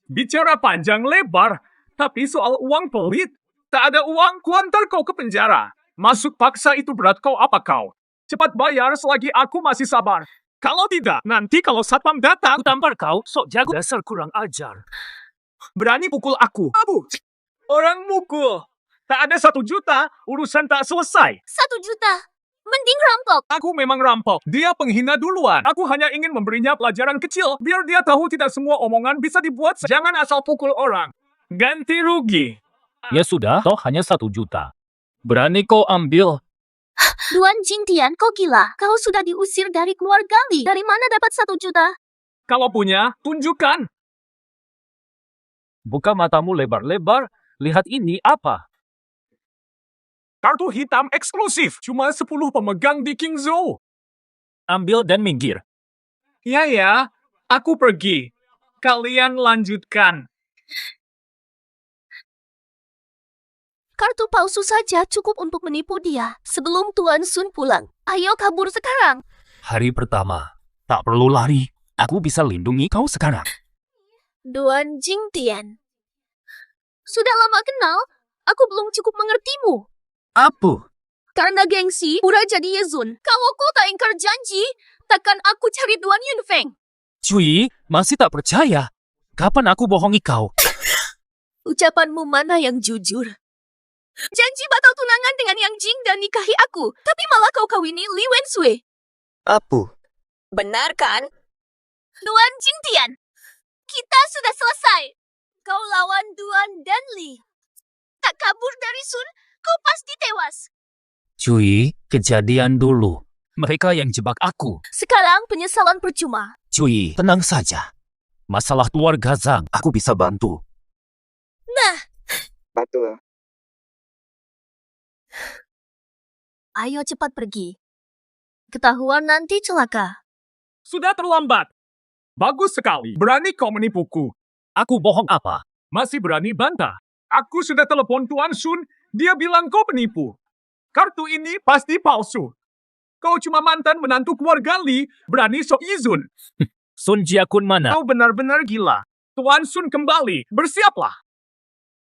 bicara panjang lebar, tapi soal uang pelit. Tak ada uang, kuantar kau ke penjara. Masuk paksa itu berat kau apa kau? Cepat bayar selagi aku masih sabar. Kalau tidak, nanti kalau satpam datang, Tampar kau, sok jago dasar kurang ajar. berani pukul aku. Abu, orang mukul. Tak ada 1 juta, urusan tak selesai. 1 juta. Mending rampok. Aku memang rampok. Dia penghina duluan. Aku hanya ingin memberinya pelajaran kecil, biar dia tahu tidak semua omongan bisa dibuat. Jangan asal pukul orang. Ganti rugi. Ya sudah, toh hanya 1 juta. Berani kau ambil. Duan Jingtian, kau gila. Kau sudah diusir dari keluarga Li. Dari mana dapat 1 juta? Kalau punya, tunjukkan. Buka matamu lebar-lebar. Lihat ini apa? Kartu hitam eksklusif. Cuma 10 pemegang di King Zhou. Ambil dan minggir. Ya, aku pergi. Kalian lanjutkan. Kartu palsu saja cukup untuk menipu dia. Sebelum Tuan Sun pulang. Ayo kabur sekarang. Hari pertama. Tak perlu lari. Aku bisa lindungi kau sekarang. Duan Jingtian. Sudah lama kenal, aku belum cukup mengertimu. Apa? Karena gengsi, pura jadi Yezun. Kalau kau tak ingkar janji, takkan aku cari Duan Yunfeng. Cui, masih tak percaya. Kapan aku bohongi kau? Ucapanmu mana yang jujur? Janji batal tunangan dengan Yang Jing dan nikahi aku, tapi malah kau kawini Li Wensui. Apa? Benar kan? Duan Jingtian, kita sudah selesai. Kau lawan Duan dan Li. Tak kabur dari Sun, kau pasti tewas. Cui, kejadian dulu. Mereka yang jebak aku. Sekarang penyesalan percuma. Cui, tenang saja. Masalah keluarga Zhang, aku bisa bantu. Nah, Betul. ayo cepat pergi. Ketahuan nanti celaka. Sudah terlambat. Bagus sekali. Berani kau menipuku. Aku bohong apa? Masih berani bantah. Aku sudah telepon Tuan Sun. Dia bilang kau penipu. Kartu ini pasti palsu. Kau cuma mantan menantu keluarga Li. Berani sok izun. Sun Jiakun mana? Kau benar-benar gila. Tuan Sun kembali. Bersiaplah.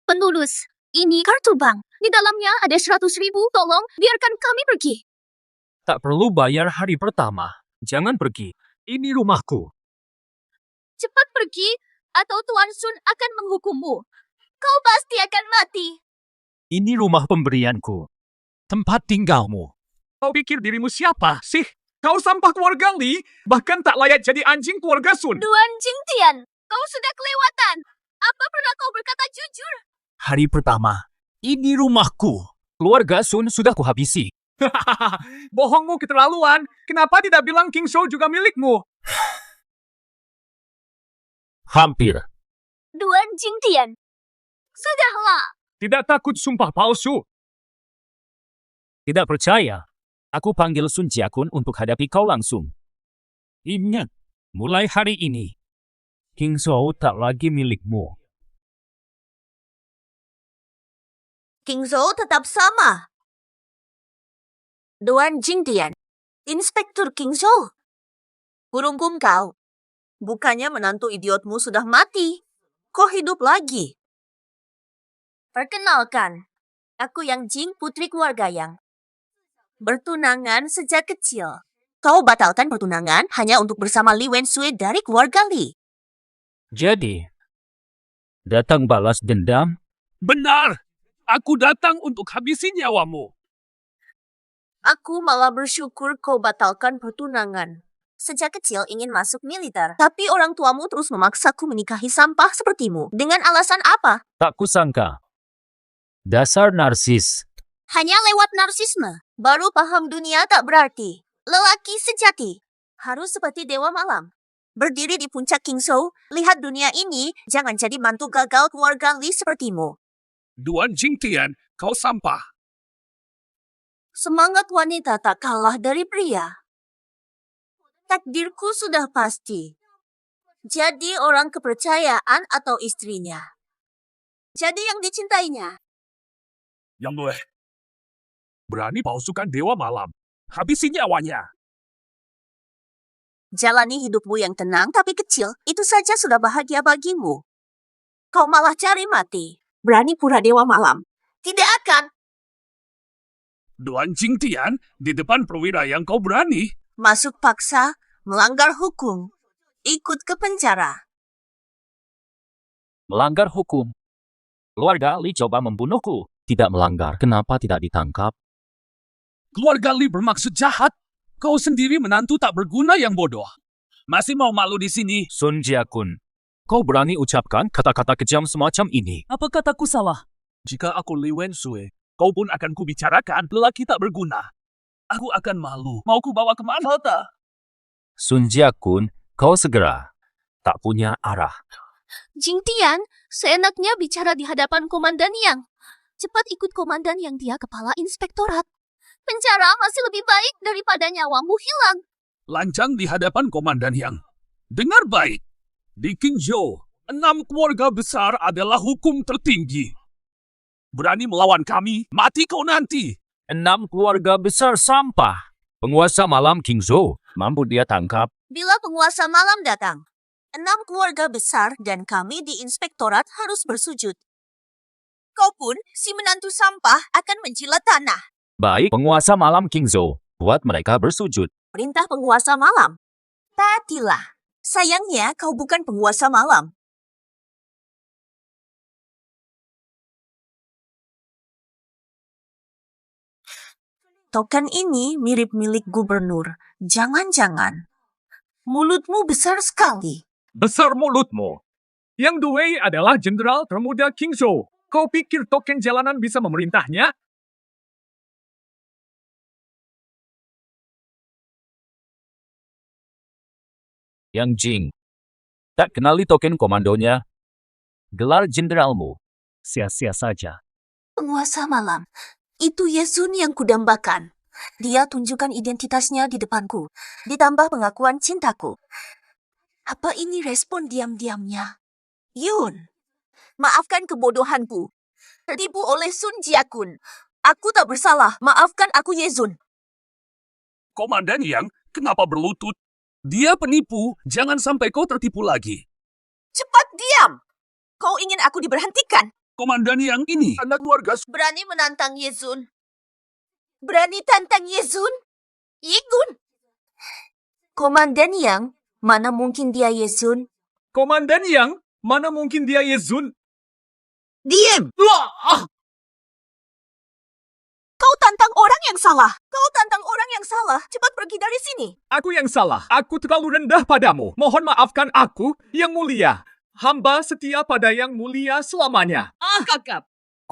Penulis, ini kartu bank. Di dalamnya ada 100.000. Tolong, biarkan kami pergi. Tak perlu bayar hari pertama. Jangan pergi. Ini rumahku. Cepat pergi, atau Tuan Sun akan menghukummu. Kau pasti akan mati. Ini rumah pemberianku. Tempat tinggalmu. Kau pikir dirimu siapa sih? Kau sampah keluarga Li. Bahkan tak layak jadi anjing keluarga Sun. Duan Jingtian, kau sudah kelewatan. Apa pernah kau berkata jujur? Hari pertama, Ini rumahku. Keluarga Sun sudah kuhabisi. Bohongmu keterlaluan. Kenapa tidak bilang King Zhou juga milikmu? Hampir. Duan Jingtian. Sudahlah. Tidak takut sumpah palsu. Tidak percaya. Aku panggil Sun Jiakun untuk hadapi kau langsung. Ingat, mulai hari ini, King Zhou tak lagi milikmu. King Zhou tetap sama. Duan Jingtian, Inspektur King Zhou. Burungkum kau. Bukannya menantu idiotmu sudah mati. Kok hidup lagi? Perkenalkan, aku Yang Jing, putri keluarga Yang. Bertunangan sejak kecil. Kau batalkan pertunangan hanya untuk bersama Li Wensui dari keluarga Li. Jadi, datang balas dendam? Benar. Aku datang untuk habisi nyawamu. Aku malah bersyukur kau batalkan pertunangan. Sejak kecil ingin masuk militer, tapi orang tuamu terus memaksaku menikahi sampah sepertimu. Dengan alasan apa? Tak kusangka. Dasar narsis. Hanya lewat narsisme. Baru paham dunia tak berarti. Lelaki sejati harus seperti Dewa Malam. Berdiri di puncak King Zhou, lihat dunia ini, jangan jadi mantu gagal keluarga Li sepertimu. Duan Jingtian, kau sampah. Semangat wanita tak kalah dari pria. Takdirku sudah pasti. Jadi orang kepercayaan atau istrinya. Jadi yang dicintainya. Yang boleh. Berani palsukan Dewa Malam. Habisi nyawanya. Jalani hidupmu yang tenang tapi kecil, itu saja sudah bahagia bagimu. Kau malah cari mati. Berani pura Dewa Malam. Tidak akan. Duan Jingtian, di depan perwira yang kau berani. Masuk paksa, melanggar hukum. Ikut ke penjara. Melanggar hukum. Keluarga Li coba membunuhku. Tidak melanggar. Kenapa tidak ditangkap? Keluarga Li bermaksud jahat. Kau sendiri menantu tak berguna yang bodoh. Masih mau malu di sini? Sun Jiakun, kau berani ucapkan kata-kata kejam semacam ini? Apa kataku salah? Jika aku Li Wensui, kau pun akan kubicarakan lelaki tak berguna. Aku akan malu. Mau ku bawa kemana tak? Sun Jiakun, kau segera. Tak punya arah. Jingtian, seenaknya bicara di hadapan Komandan Yang. Cepat ikut Komandan Yang, dia kepala inspektorat. Penjara masih lebih baik daripada nyawamu hilang. Lancang di hadapan Komandan Yang. Dengar baik. Di King Zhou, 6 keluarga besar adalah hukum tertinggi. Berani melawan kami, mati kau nanti. 6 keluarga besar sampah. Penguasa malam King Zhou, mampu dia tangkap? Bila penguasa malam datang, 6 keluarga besar dan kami di inspektorat harus bersujud. Kau pun, si menantu sampah, akan menjilat tanah. Baik, penguasa malam King Zhou, buat mereka bersujud. Perintah penguasa malam. Taatilah. Sayangnya kau bukan penguasa malam. Token ini mirip milik gubernur. Jangan-jangan. Mulutmu besar sekali. Besar mulutmu. Yang Dui adalah jenderal termuda King Zhou. Kau pikir token jalanan bisa memerintahnya? Yang Jing, tak kenali token komandonya? Gelar jenderalmu, sia-sia saja. Penguasa malam. Itu Yesun yang kudambakan. Dia tunjukkan identitasnya di depanku. Ditambah pengakuan cintaku. Apa ini respon diam-diamnya? Yun, maafkan kebodohanku. Tertipu oleh Sun Jiakun. Aku tak bersalah. Maafkan aku Yezun. Komandan Yang, kenapa berlutut? Dia penipu, jangan sampai kau tertipu lagi. Cepat diam! Kau ingin aku diberhentikan? Komandan Yang ini, anak keluarga. Berani menantang Yezun? Berani tantang Yezun? Yigun! Komandan Yang, mana mungkin dia Yezun? Komandan Yang, mana mungkin dia Yezun? Diam! Kau tantang orang yang salah. Kau tantang orang yang salah. Cepat pergi dari sini. Aku yang salah. Aku terlalu rendah padamu. Mohon maafkan aku, yang mulia. Hamba setia pada yang mulia selamanya. Kakak.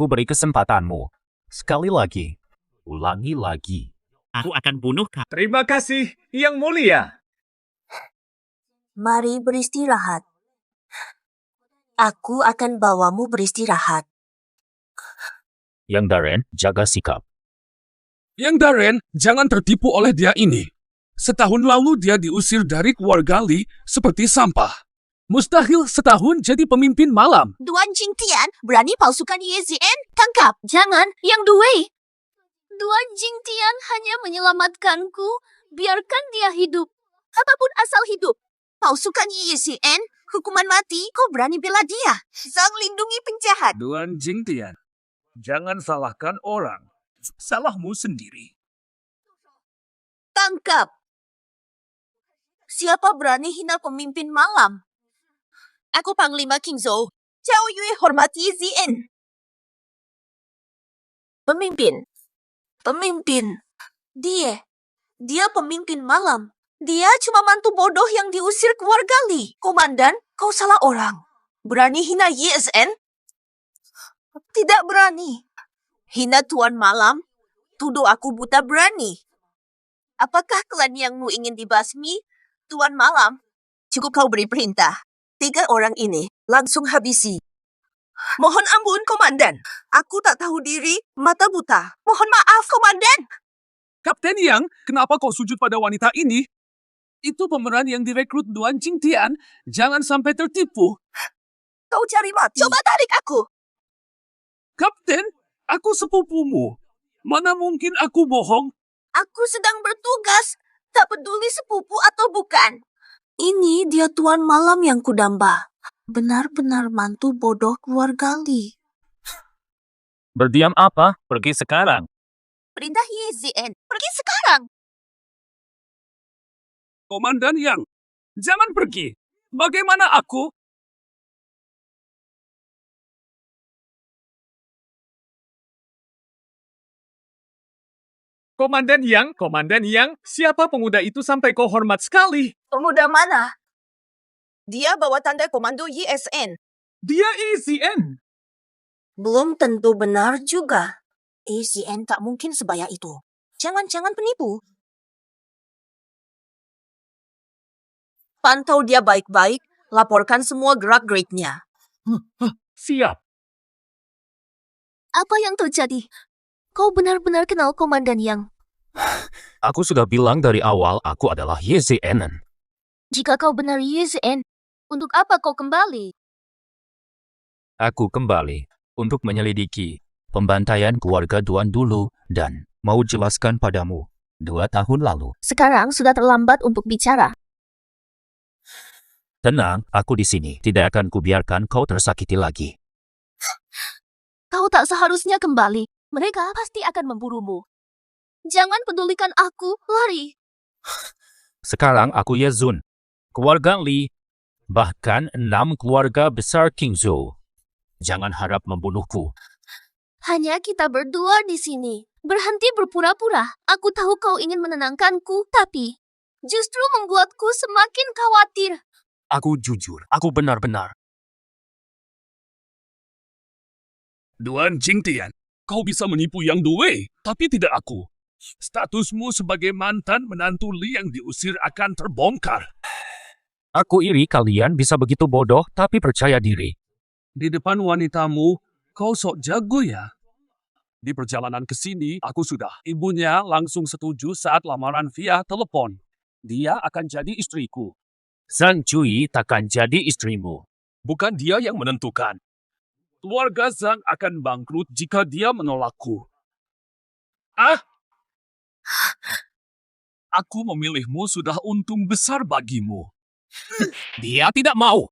Aku beri kesempatanmu. Sekali lagi. Ulangi lagi. Aku akan bunuh kamu. Terima kasih, Yang Mulia. Mari beristirahat. Aku akan bawamu beristirahat. Yang Darren, jaga sikap. Yang Darren, jangan tertipu oleh dia ini. Setahun lalu dia diusir dari keluarga Lee seperti sampah. Mustahil setahun jadi pemimpin malam. Duan Jingtian berani palsukan YZN? Tangkap! Jangan, Yang Dui! Duan Jingtian hanya menyelamatkanku. Biarkan dia hidup. Apapun asal hidup. Palsukan YZN? Hukuman mati? Kau berani bela dia? Zhang lindungi penjahat. Duan Jingtian, jangan salahkan orang. Salahmu sendiri. Tangkap! Siapa berani hina pemimpin malam? Aku Panglima King Zhou. Cao Yue hormati YZN. Pemimpin. Dia pemimpin malam. Dia cuma mantu bodoh yang diusir keluarga Lee. Komandan, kau salah orang. Berani hina YSN? Tidak berani. Hina Tuan Malam? Tuduh aku buta berani. Apakah klan Yangmu ingin dibasmi? Tuan Malam, cukup kau beri perintah. 3 orang ini langsung habisi. Mohon ampun, Komandan. Aku tak tahu diri, mata buta. Mohon maaf, Komandan. Kapten Yang, kenapa kau sujud pada wanita ini? Itu pemeran yang direkrut Duan Jingtian. Jangan sampai tertipu. Kau cari mati. Coba tarik aku. Kapten, aku sepupumu. Mana mungkin aku bohong? Aku sedang bertugas. Tak peduli sepupu atau bukan. Ini dia Tuan Malam yang kudamba. Benar-benar mantu bodoh keluarga Lee. Berdiam apa? Pergi sekarang. Perintah YZN. Pergi sekarang. Komandan Yang, jangan pergi. Bagaimana aku? Komandan Yang, siapa pemuda itu sampai kau hormat sekali? Pemuda mana? Dia bawa tanda komando YSN. Dia EZN. Belum tentu benar juga. YSN tak mungkin sebaya itu. Jangan-jangan penipu. Pantau dia baik-baik, laporkan semua gerak-geriknya. Siap. Apa yang terjadi? Kau benar-benar kenal Komandan Yang. Aku sudah bilang dari awal aku adalah YZN. Jika kau benar YZN, untuk apa kau kembali? Aku kembali untuk menyelidiki pembantaian keluarga Duan dulu dan mau jelaskan padamu 2 tahun lalu. Sekarang sudah terlambat untuk bicara. Tenang, aku di sini. Tidak akan kubiarkan kau tersakiti lagi. Kau tak seharusnya kembali. Mereka pasti akan memburumu. Jangan pedulikan aku, lari. Sekarang aku Yezun. Keluarga Lee, bahkan 6 keluarga besar King Zhou. Jangan harap membunuhku. Hanya kita berdua di sini. Berhenti berpura-pura. Aku tahu kau ingin menenangkanku, tapi justru membuatku semakin khawatir. Aku jujur, aku benar-benar. Duan Jingtian, kau bisa menipu Yang Dui, tapi tidak aku. Statusmu sebagai mantan menantu Lee yang diusir akan terbongkar. Aku iri kalian bisa begitu bodoh tapi percaya diri. Di depan wanitamu, kau sok jago ya. Di perjalanan ke sini, aku sudah. Ibunya langsung setuju saat lamaran via telepon. Dia akan jadi istriku. Zhang Jui takkan jadi istrimu. Bukan dia yang menentukan. Keluarga Zhang akan bangkrut jika dia menolakku. Aku memilihmu sudah untung besar bagimu. Dia tidak mau.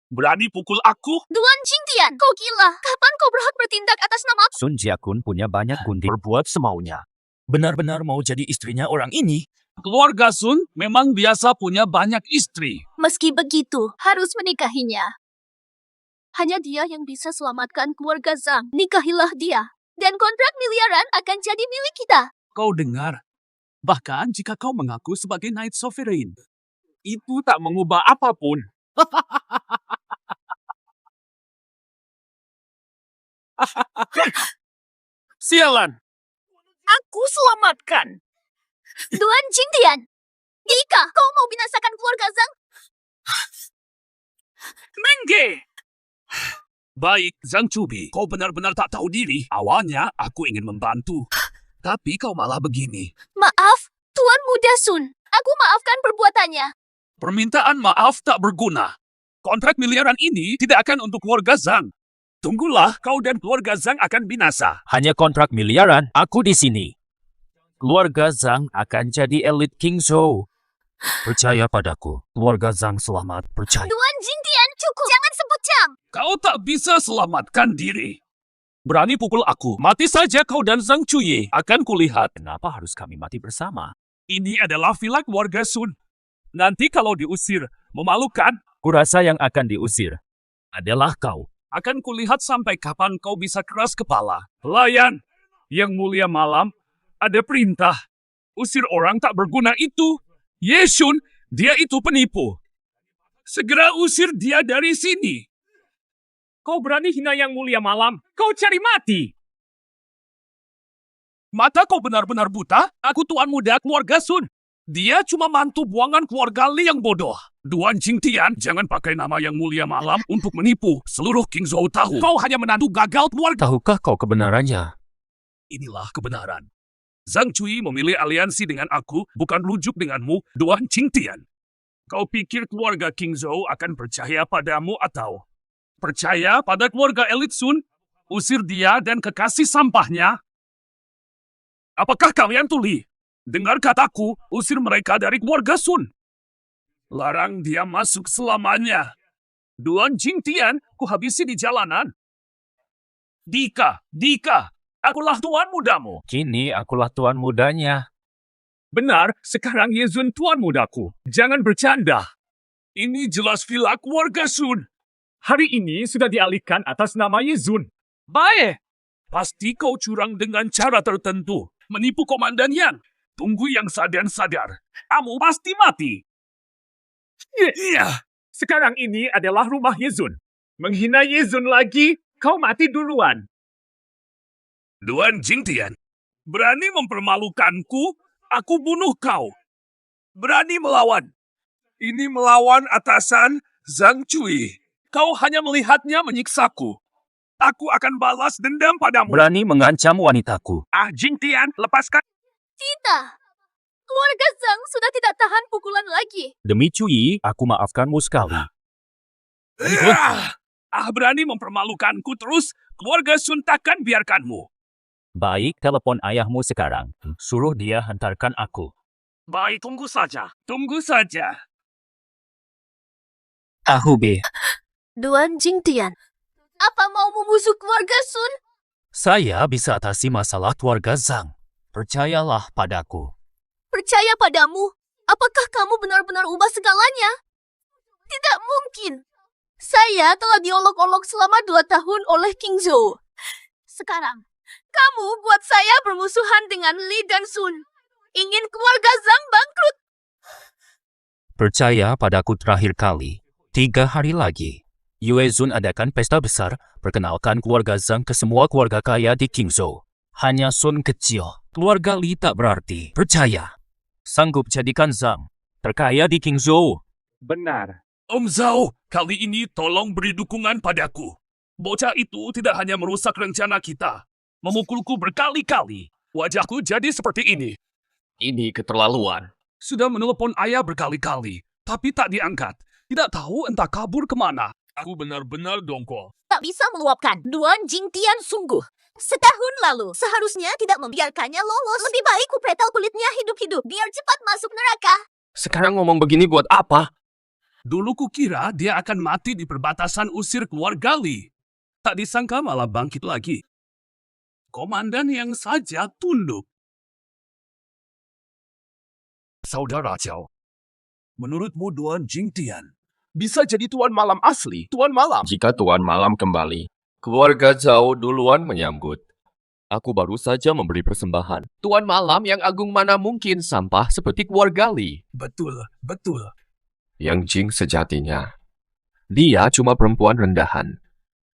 Berani pukul aku? Duan Jingtian, kau gila. Kapan kau berhak bertindak atas nama aku? Sun Jiakun punya banyak gundik berbuat semaunya. Benar-benar mau jadi istrinya orang ini? Keluarga Sun memang biasa punya banyak istri. Meski begitu, harus menikahinya. Hanya dia yang bisa selamatkan keluarga Zhang. Nikahilah dia. Dan kontrak miliaran akan jadi milik kita. Kau dengar? Bahkan jika kau mengaku sebagai Knight Sovereign, itu tak mengubah apapun. Sialan! Aku selamatkan. Tuan Jingtian, Dika, kau mau binasakan keluarga Zhang? Mengge! Baik, Zhang Cubi, kau benar-benar tak tahu diri. Awalnya aku ingin membantu, tapi kau malah begini. Maaf, Tuan Muda Sun. Aku maafkan perbuatannya. Permintaan maaf tak berguna. Kontrak miliaran ini tidak akan untuk keluarga Zhang. Tunggulah, kau dan keluarga Zhang akan binasa. Hanya kontrak miliaran, aku di sini. Keluarga Zhang akan jadi elit King Zhou. Percaya padaku, keluarga Zhang selamat, percaya. Tuan Jingtian, cukup. Jangan sebut Zhang. Kau tak bisa selamatkan diri. Berani pukul aku, mati saja kau dan Zhang Cuyi. Akan kulihat. Kenapa harus kami mati bersama? Ini adalah villa keluarga Sun. Nanti kalau diusir, memalukan. Kurasa yang akan diusir adalah kau. Akan kulihat sampai kapan kau bisa keras kepala. Pelayan, yang mulia malam, ada perintah. Usir orang tak berguna itu. Yeshun, dia itu penipu. Segera usir dia dari sini. Kau berani hina yang mulia malam? Kau cari mati. Mata kau benar-benar buta? Aku tuan muda keluarga Sun. Dia cuma mantu buangan keluarga Li yang bodoh. Duan Jingtian, jangan pakai nama yang mulia malam untuk menipu. Seluruh King Zhou tahu. Kau hanya menantu gagal keluarga. Tahukah kau kebenarannya? Inilah kebenaran. Zhang Cui memilih aliansi dengan aku, bukan rujuk denganmu, Duan Jingtian. Kau pikir keluarga King Zhou akan percaya padamu atau percaya pada keluarga elit Sun? Usir dia dan kekasih sampahnya. Apakah kalian tuli? Dengar kataku, usir mereka dari keluarga Sun. Larang dia masuk selamanya. Duan Jingtian, ku habisi di jalanan. Dika, akulah tuan mudamu. Kini akulah tuan mudanya. Benar, sekarang Yezun tuan mudaku. Jangan bercanda. Ini jelas villa keluarga Sun. Hari ini sudah dialihkan atas nama Yezun. Baik. Pasti kau curang dengan cara tertentu. Menipu Komandan Yan. Tunggu yang sadar. Kamu pasti mati. Iya. Sekarang ini adalah rumah Yezun. Menghina Yezun lagi, kau mati duluan. Duan Jingtian, berani mempermalukanku, aku bunuh kau. Berani melawan. Ini melawan atasan Zhang Cui. Kau hanya melihatnya menyiksaku. Aku akan balas dendam padamu. Berani mengancam wanitaku. Jingtian, lepaskan. Tidak. Keluarga Zhang sudah tidak tahan pukulan lagi. Demi Cui, aku maafkanmu sekali. Berani mempermalukanku terus, keluarga Sun takkan biarkanmu. Baik, telepon ayahmu sekarang. Suruh dia hantarkan aku. Baik, tunggu saja. Ahube, Duan Jingtian, apa mau memusuh keluarga Sun? saya bisa atasi masalah keluarga Zhang. Percayalah padaku. Percaya padamu? Apakah kamu benar-benar ubah segalanya? Tidak mungkin. Saya telah diolok-olok selama 2 tahun oleh King Zhou. Sekarang, kamu buat saya bermusuhan dengan Li dan Sun. Ingin keluarga Zhang bangkrut. Percaya padaku terakhir kali. 3 hari lagi. Yue Zun adakan pesta besar, perkenalkan keluarga Zhang ke semua keluarga kaya di Qingzhou. Hanya Sun kecil, keluarga Li tak berarti. Percaya. Sanggup jadikan Zhang terkaya di Qingzhou. Benar. Om Zhao, kali ini tolong beri dukungan padaku. Bocah itu tidak hanya merusak rencana kita, memukulku berkali-kali. Wajahku jadi seperti ini. Ini keterlaluan. Sudah menelepon ayah berkali-kali, tapi tak diangkat. Tidak tahu entah kabur kemana. Aku benar-benar dongkol. Tak bisa meluapkan. Duan Jingtian sungguh. Setahun lalu, seharusnya tidak membiarkannya lolos. Lebih baik kupretel kulitnya hidup-hidup, biar cepat masuk neraka. Sekarang ngomong begini buat apa? Dulu kukira dia akan mati di perbatasan usir keluarga Li. Tak disangka malah bangkit lagi. Komandan yang saja tunduk. Saudara Cao, menurutmu Duan Jingtian bisa jadi tuan malam asli, tuan malam? Jika Tuan Malam kembali, keluarga Zhao duluan menyambut. Aku baru saja memberi persembahan. Tuan Malam yang agung mana mungkin sampah seperti keluarga Li. Betul. Yang Jing sejatinya. Dia cuma perempuan rendahan.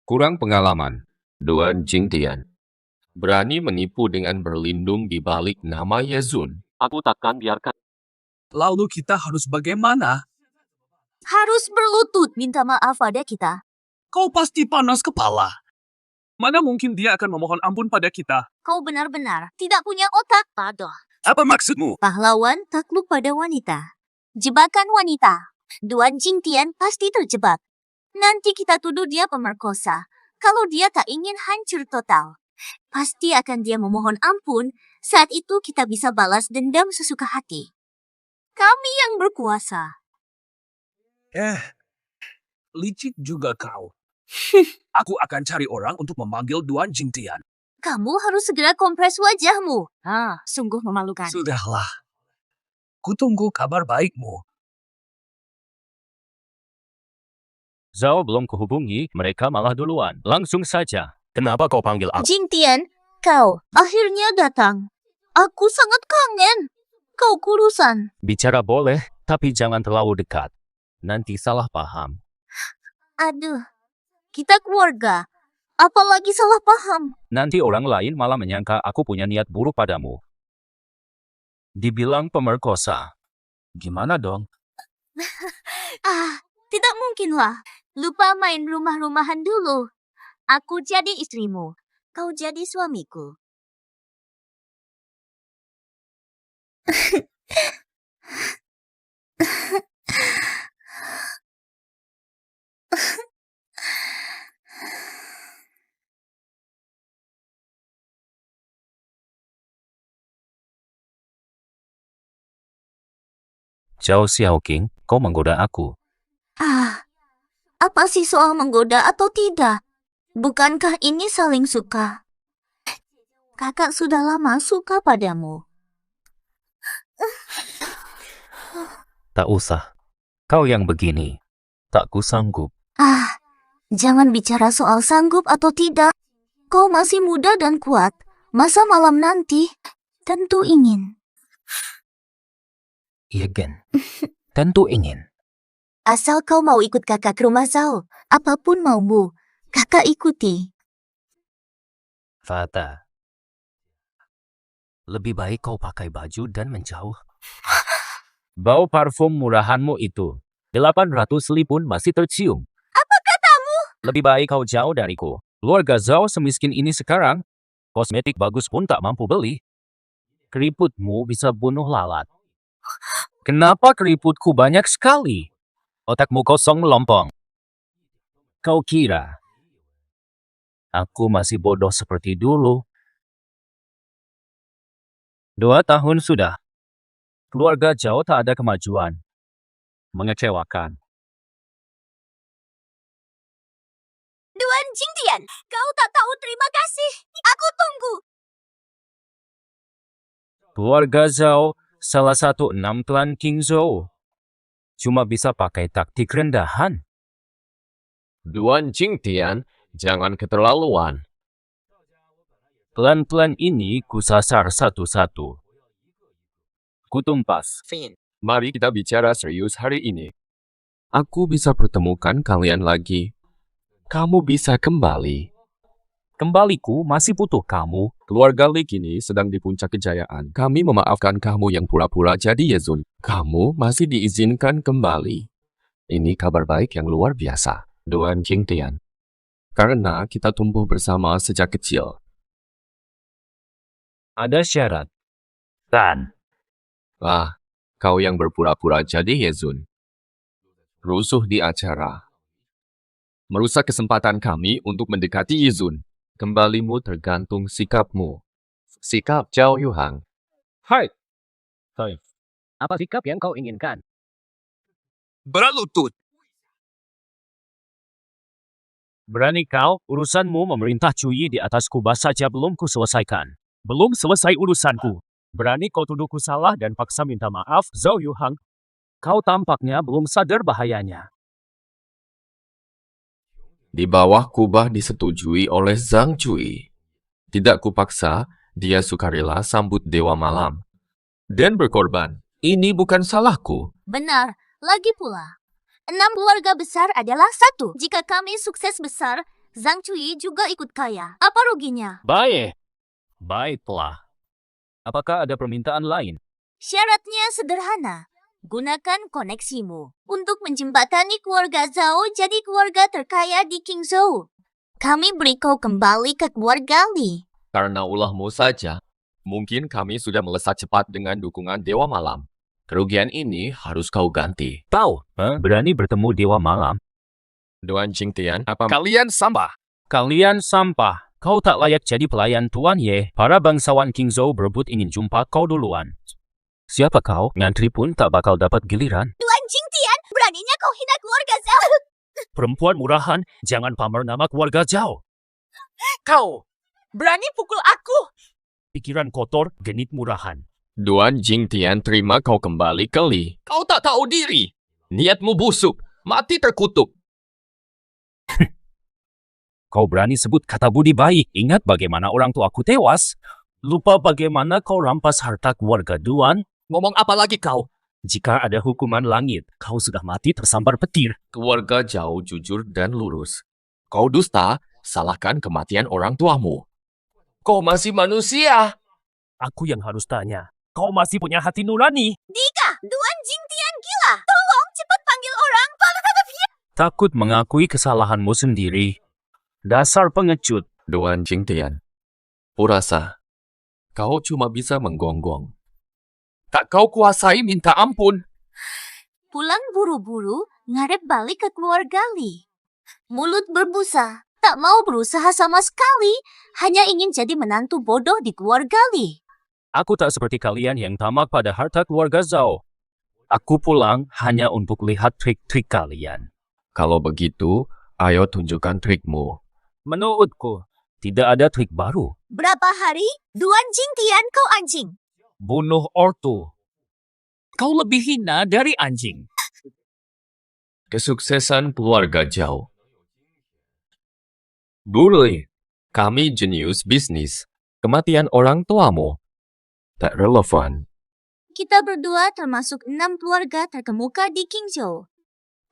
Kurang pengalaman. Duan Jingtian, berani menipu dengan berlindung di balik nama Yezun. Aku takkan biarkan. Lalu kita harus bagaimana? Harus berlutut minta maaf pada kita. Kau pasti panas kepala. Mana mungkin dia akan memohon ampun pada kita? Kau benar-benar tidak punya otak, Padoh. Apa maksudmu? Pahlawan takluk pada wanita. Jebakan wanita. Duan Jingtian pasti terjebak. Nanti kita tuduh dia pemerkosa. Kalau dia tak ingin hancur total, pasti akan dia memohon ampun. Saat itu kita bisa balas dendam sesuka hati. Kami yang berkuasa. Licik juga kau. Aku akan cari orang untuk memanggil Duan Jingtian. Kamu harus segera kompres wajahmu. Sungguh memalukan. Sudahlah. Kutunggu kabar baikmu. Zhao belum kuhubungi, mereka malah duluan. Langsung saja. Kenapa kau panggil aku? Jingtian, kau akhirnya datang. Aku sangat kangen. Kau kurusan. Bicara boleh, tapi jangan terlalu dekat. Nanti salah paham. Aduh, kita keluarga. Apalagi salah paham. Nanti orang lain malah menyangka aku punya niat buruk padamu. Dibilang pemerkosa. Gimana dong? Tidak mungkinlah. Lupa main rumah-rumahan dulu. Aku jadi istrimu. Kau jadi suamiku. Zhao Xiaoqing, kau menggoda aku. Apa sih soal menggoda atau tidak? Bukankah ini saling suka? Kakak sudah lama suka padamu. Tak usah. Kau yang begini. Tak kusanggup. Jangan bicara soal sanggup atau tidak. Kau masih muda dan kuat. Masa malam nanti tentu ingin. Iya, Gen. Tentu ingin. Asal kau mau ikut kakak ke rumah Zhao, apapun maumu, kakak ikuti. Fata. Lebih baik kau pakai baju dan menjauh. Bau parfum murahanmu itu, 800 li pun masih tercium. Apa katamu? Lebih baik kau jauh dariku. Keluarga Zhao semiskin ini sekarang, kosmetik bagus pun tak mampu beli. Keriputmu bisa bunuh lalat. Kenapa keriputku banyak sekali? Otakmu kosong melompong. Kau kira aku masih bodoh seperti dulu? 2 tahun sudah. Keluarga Zhao tak ada kemajuan. Mengecewakan. Duan Jingtian, kau tak tahu terima kasih. Aku tunggu. Keluarga Zhao, salah satu 6 klan King Zhou. Cuma bisa pakai taktik rendahan. Duan Jingtian, jangan keterlaluan. Klan-klan ini kusasar satu-satu. Kutumpas. Mari kita bicara serius hari ini. Aku bisa pertemukan kalian lagi. Kamu bisa kembali. Kembaliku masih butuh kamu. Keluarga Li kini sedang di puncak kejayaan. Kami memaafkan kamu yang pura-pura jadi Yezun. Kamu masih diizinkan kembali. Ini kabar baik yang luar biasa, Duan Jingtian. Karena kita tumbuh bersama sejak kecil. Ada syarat. Tan. Kau yang berpura-pura jadi Yezun. Rusuh di acara. Merusak kesempatan kami untuk mendekati Yezun. Kembalimu tergantung sikapmu. Sikap Zhao Yuhang. Hai. Apa sikap yang kau inginkan? Berlutut. Berani kau, urusanmu memerintah Cuyi di atas kubah saja belum kuselesaikan. Belum selesai urusanku. Berani kau tuduhku salah dan paksa minta maaf, Zhao Yuhang. Kau tampaknya belum sadar bahayanya. Di bawah kubah disetujui oleh Zhang Cui. Tidak kupaksa, dia sukarela sambut Dewa Malam. Dan berkorban. Ini bukan salahku. Benar, lagi pula. 6 keluarga besar adalah 1. Jika kami sukses besar, Zhang Cui juga ikut kaya. Apa ruginya? Baiklah. Apakah ada permintaan lain? Syaratnya sederhana. Gunakan koneksimu untuk menjembatani keluarga Zhao jadi keluarga terkaya di Qingzhou. Kami beri kau kembali ke keluarga Li. Karena ulahmu saja, mungkin kami sudah melesat cepat dengan dukungan Dewa Malam. Kerugian ini harus kau ganti. Tahu, berani bertemu Dewa Malam. Duan Jingtian, apa kalian sampah? Kalian sampah. Kau tak layak jadi pelayan Tuan Ye. Para bangsawan Qingzhou berebut ingin jumpa kau duluan. Siapa kau? Ngantri pun tak bakal dapat giliran. Tuan Jingtian, beraninya kau hina keluarga Zhao. Perempuan murahan, jangan pamer nama keluarga Zhao. Kau berani pukul aku. Pikiran kotor, genit murahan. Duan Jingtian terima kau kembali ke Li. Kau tak tahu diri. Niatmu busuk, mati terkutuk. Kau berani sebut kata budi baik. Ingat bagaimana orang tuaku tewas. Lupa bagaimana kau rampas harta keluarga Duan. Ngomong apa lagi kau? Jika ada hukuman langit, kau sudah mati tersambar petir. Keluarga Zhao jujur dan lurus. Kau dusta, salahkan kematian orang tuamu. Kau masih manusia. Aku yang harus tanya. Kau masih punya hati nurani? Dika, Tuan Jingtian gila. Tolong cepat panggil orang. Takut mengakui kesalahanmu sendiri. Dasar pengecut. Duan Jingtian, kurasa kau cuma bisa menggonggong. Tak kau kuasai minta ampun. Pulang buru-buru, ngarep balik ke keluarga Li. Mulut berbusa, tak mau berusaha sama sekali, hanya ingin jadi menantu bodoh di keluarga Li. Aku tak seperti kalian yang tamak pada harta keluarga Zhao. Aku pulang hanya untuk lihat trik-trik kalian. Kalau begitu, ayo tunjukkan trikmu. Menurutku, tidak ada trik baru. Berapa hari? Tuan Jingtian, kau anjing. Bunuh ortu. Kau lebih hina dari anjing. Kesuksesan keluarga Zhao. Bully, kami jenius bisnis. Kematian orang tuamu tak relevan. Kita berdua termasuk 6 keluarga terkemuka di Qingzhou.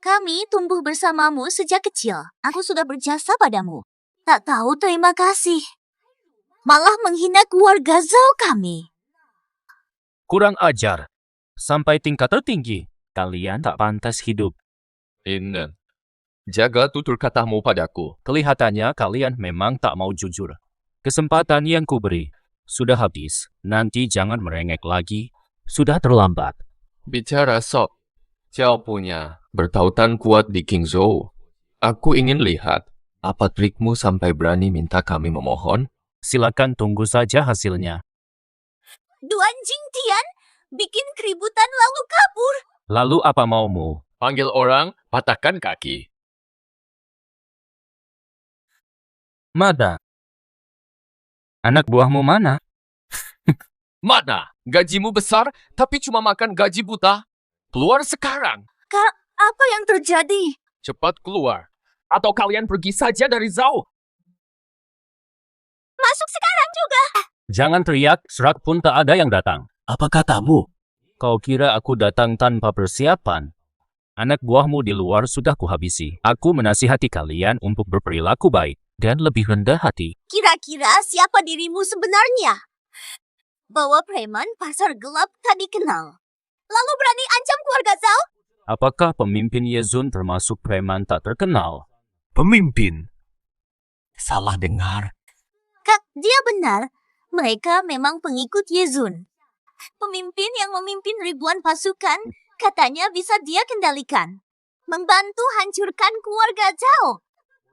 Kami tumbuh bersamamu sejak kecil. Aku sudah berjasa padamu. Tak tahu terima kasih. Malah menghina keluarga Zhao kami. Kurang ajar. Sampai tingkat tertinggi, kalian tak pantas hidup. Ingat, jaga tutur katamu padaku. Kelihatannya kalian memang tak mau jujur. Kesempatan yang kuberi sudah habis. Nanti jangan merengek lagi. Sudah terlambat. Bicara sok, Zhao punya bertautan kuat di Qingzhou. Aku ingin lihat apa trikmu sampai berani minta kami memohon. Silakan tunggu saja hasilnya. Tuan Jingtian, bikin keributan lalu kabur. Lalu apa maumu? Panggil orang, patahkan kaki. Mana? Anak buahmu mana? Mana? Gajimu besar, tapi cuma makan gaji buta. Keluar sekarang. Apa yang terjadi? Cepat keluar. Atau kalian pergi saja dari Zhao. Masuk sekarang juga. Jangan teriak, serak pun tak ada yang datang. Apa katamu? Kau kira aku datang tanpa persiapan? Anak buahmu di luar sudah kuhabisi. Aku menasihati kalian untuk berperilaku baik dan lebih rendah hati. Kira-kira siapa dirimu sebenarnya? Bawa preman pasar gelap tak dikenal. Lalu berani ancam keluarga Zhao? Apakah pemimpin Yezun termasuk preman tak terkenal? Pemimpin. Salah dengar. Kak, dia benar. Mereka memang pengikut Yezun. Pemimpin yang memimpin ribuan pasukan, katanya bisa dia kendalikan. Membantu hancurkan keluarga Zhao.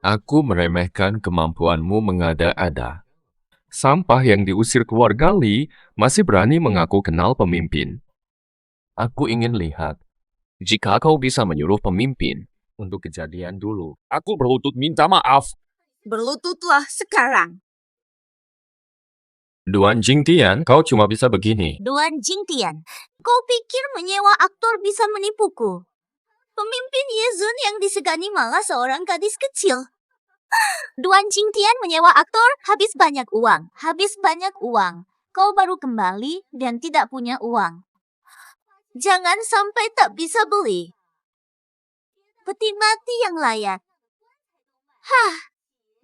Aku meremehkan kemampuanmu mengada-ada. Sampah yang diusir keluarga Li masih berani mengaku kenal pemimpin. Aku ingin lihat, jika kau bisa menyuruh pemimpin untuk kejadian dulu. Aku berlutut minta maaf. Berlututlah sekarang. Duan Jingtian, kau cuma bisa begini. Duan Jingtian, kau pikir menyewa aktor bisa menipuku? Pemimpin Yezun yang disegani malah seorang gadis kecil. Duan Jingtian menyewa aktor, habis banyak uang. Kau baru kembali dan tidak punya uang. Jangan sampai tak bisa beli. Peti mati yang layak.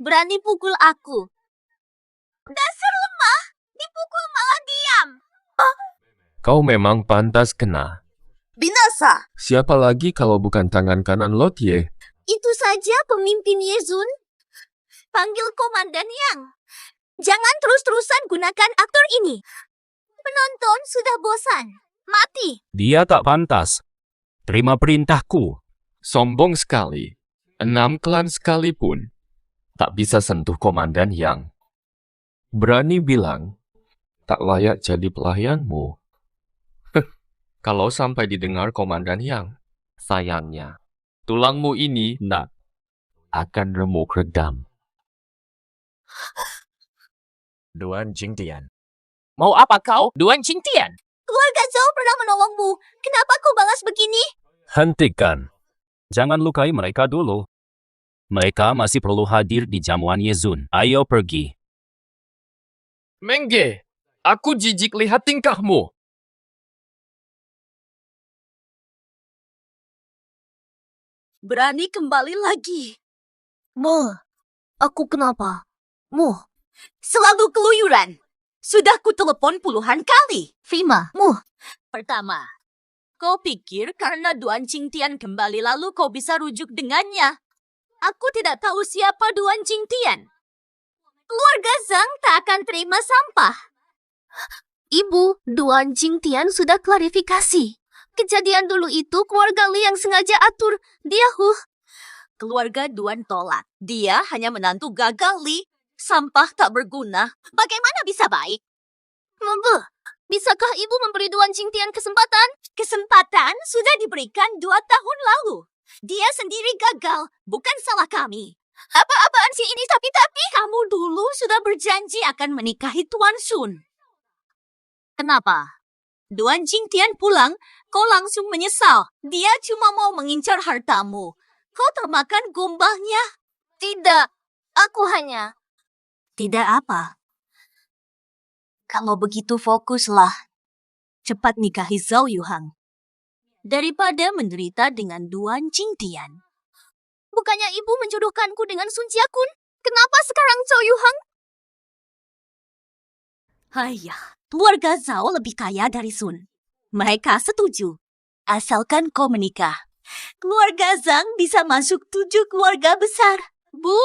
Berani pukul aku. Dasar lemah, dipukul malah diam. Kau memang pantas kena. Binasa! Siapa lagi kalau bukan tangan kanan Lotye? Itu saja pemimpin Yezun. Panggil Komandan Yang. Jangan terus-terusan gunakan aktor ini. Penonton sudah bosan. Mati. Dia tak pantas. Terima perintahku. Sombong sekali. 6 klan sekalipun tak bisa sentuh Komandan Yang. Berani bilang tak layak jadi pelayanmu. Kalau sampai didengar Komandan Yang, sayangnya tulangmu ini akan remuk redam. Duan Jingtian. Mau apa kau, Duan Jingtian? Keluarga Zhao pernah menolongmu. Kenapa kau balas begini? Hentikan. Jangan lukai mereka dulu. Mereka masih perlu hadir di jamuan Yezun. Ayo pergi. Mengge, aku jijik lihat tingkahmu. Berani kembali lagi. Mo, aku kenapa? Mo, Selalu keluyuran. Sudah kutelepon puluhan kali. Fima, Mo. Pertama, kau pikir karena Duan Jingtian kembali lalu kau bisa rujuk dengannya. Aku tidak tahu siapa Duan Jingtian. Keluarga Zhang tak akan terima sampah. Ibu, Duan Jingtian sudah klarifikasi. Kejadian dulu itu keluarga Li yang sengaja atur. Dia Keluarga Duan tolak. Dia hanya menantu gagal Li. Sampah tak berguna. Bagaimana bisa baik? Bisakah ibu memberi Duan Jingtian kesempatan? Kesempatan sudah diberikan 2 tahun lalu. Dia sendiri gagal, bukan salah kami. Apa-apaan sih ini tapi-tapi? Kamu dulu sudah berjanji akan menikahi Tuan Sun. Kenapa? Duan Jingtian pulang, kau langsung menyesal. Dia cuma mau mengincar hartamu. Kau termakan gombalnya. Tidak, aku hanya... Tidak apa. Kalau begitu fokuslah. Cepat nikahi Zhao Yuhang. Daripada menderita dengan Duan Jingtian. Bukannya ibu menjodohkanku dengan Sun Jiakun? Kenapa sekarang Zhao Yuhang? Ayah, keluarga Zhao lebih kaya dari Sun. Mereka setuju. Asalkan kau menikah. Keluarga Zhang bisa masuk 7 keluarga besar. Bu,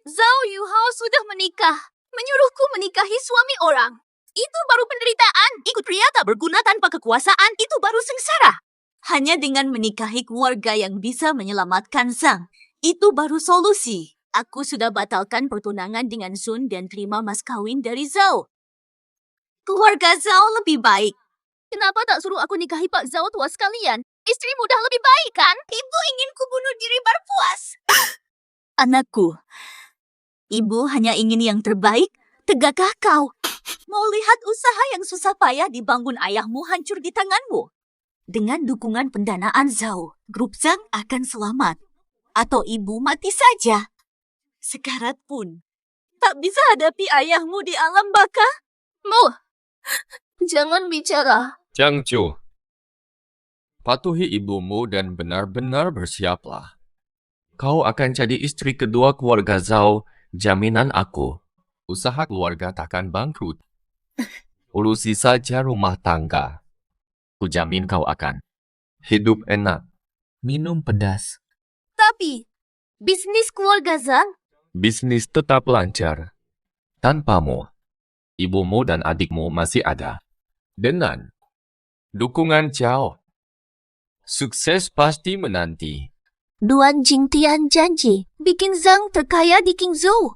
Zhao Yuhao sudah menikah. Menyuruhku menikahi suami orang. Itu baru penderitaan. Ikut pria tak berguna tanpa kekuasaan, itu baru sengsara. Hanya dengan menikahi keluarga yang bisa menyelamatkan Zhang, itu baru solusi. Aku sudah batalkan pertunangan dengan Sun dan terima mas kawin dari Zhao. Keluarga Zhao lebih baik. Kenapa tak suruh aku nikahi Pak Zhao tua sekalian? Istri muda lebih baik kan? Ibu ingin ku bunuh diri berpuas. Anakku, ibu hanya ingin yang terbaik. Tegakkah kau? Mau lihat usaha yang susah payah dibangun ayahmu hancur di tanganmu? Dengan dukungan pendanaan Zhao, grup Zhang akan selamat. Atau ibu mati saja. Sekarat pun tak bisa hadapi ayahmu di alam baka. Mo, jangan bicara. Jiangju, patuhi ibumu dan benar-benar bersiaplah. Kau akan jadi istri kedua keluarga Zhao, jaminan aku. Usaha keluarga takkan bangkrut. Urusi saja rumah tangga. Kujamin kau akan hidup enak, minum pedas. Tapi, bisnis keluarga Zhang? Bisnis tetap lancar. Tanpamu, ibumu dan adikmu masih ada. Dengan dukungan Zhao, sukses pasti menanti. Duan Jingtian janji bikin Zhang terkaya di Qingzhou.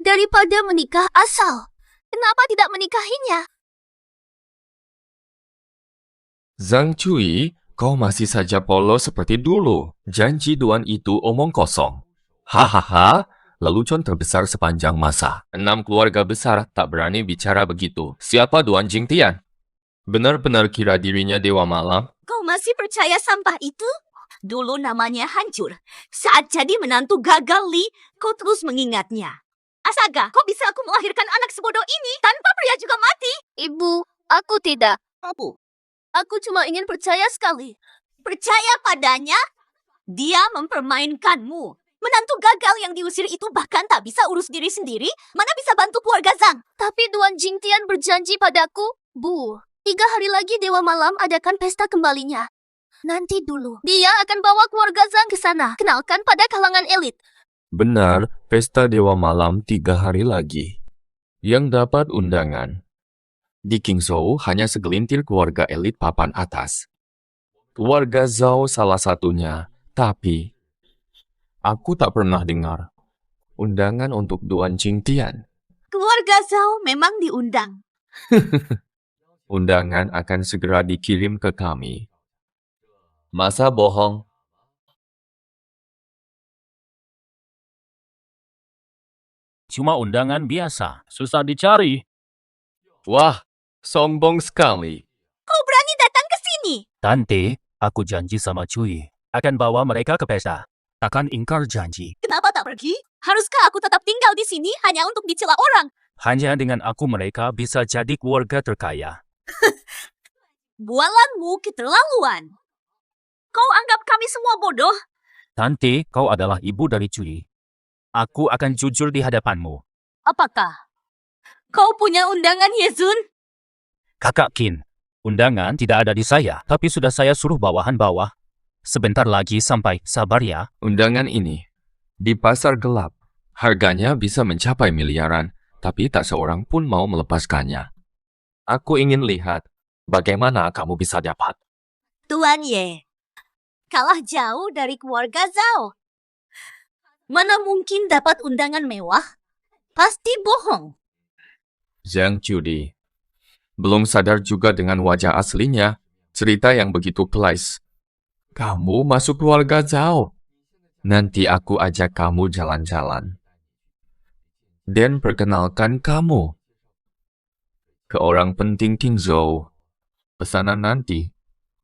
Daripada menikah asal, kenapa tidak menikahinya? Zhang Cui, kau masih saja polos seperti dulu. Janji Duan itu omong kosong. Hahaha, lelucon terbesar sepanjang masa. 6 keluarga besar tak berani bicara begitu. Siapa Duan Jingtian? Benar-benar kira dirinya dewa malam? Kau masih percaya sampah itu? Dulu namanya hancur. Saat jadi menantu gagal Li, kau terus mengingatnya. Asaga, kok bisa aku melahirkan anak sebodoh ini tanpa pria juga mati? Ibu, aku tidak. Aku cuma ingin percaya sekali. Percaya padanya? Dia mempermainkanmu. Menantu gagal yang diusir itu bahkan tak bisa urus diri sendiri, mana bisa bantu keluarga Zhang. Tapi Tuan Jingtian berjanji padaku, Bu, 3 hari lagi Dewa Malam adakan pesta kembalinya. Nanti dulu, dia akan bawa keluarga Zhang ke sana, kenalkan pada kalangan elit. Benar, pesta Dewa Malam 3 hari lagi. Yang dapat undangan. Di Qingzhou hanya segelintir keluarga elit papan atas. Keluarga Zhao salah satunya, tapi aku tak pernah dengar undangan untuk Duan Jingtian. Keluarga Zhao memang diundang. Undangan akan segera dikirim ke kami. Masa bohong? Cuma undangan biasa, susah dicari. Wah, sombong sekali. Kau berani datang ke sini? Tante, aku janji sama Cui, akan bawa mereka ke pesta. Takkan ingkar janji. Kenapa tak pergi? Haruskah aku tetap tinggal di sini hanya untuk dicela orang? Hanya dengan aku mereka bisa jadi keluarga terkaya. Bualanmu keterlaluan. Kau anggap kami semua bodoh? Tante, kau adalah ibu dari Cui. Aku akan jujur di hadapanmu. Apakah? Kau punya undangan, Yezun? Kakak Qin, undangan tidak ada di saya, tapi sudah saya suruh bawahan bawah. Sebentar lagi sampai, sabar ya. Undangan ini di pasar gelap. Harganya bisa mencapai miliaran, tapi tak seorang pun mau melepaskannya. Aku ingin lihat bagaimana kamu bisa dapat. Tuan Ye, kalah jauh dari keluarga Zhao. Mana mungkin dapat undangan mewah? Pasti bohong. Zhang Judi belum sadar juga dengan wajah aslinya, cerita yang begitu klise. Kamu masuk keluarga Zhao. Nanti aku ajak kamu jalan-jalan. Dan perkenalkan kamu ke orang penting Qingzhou. Pesanan nanti.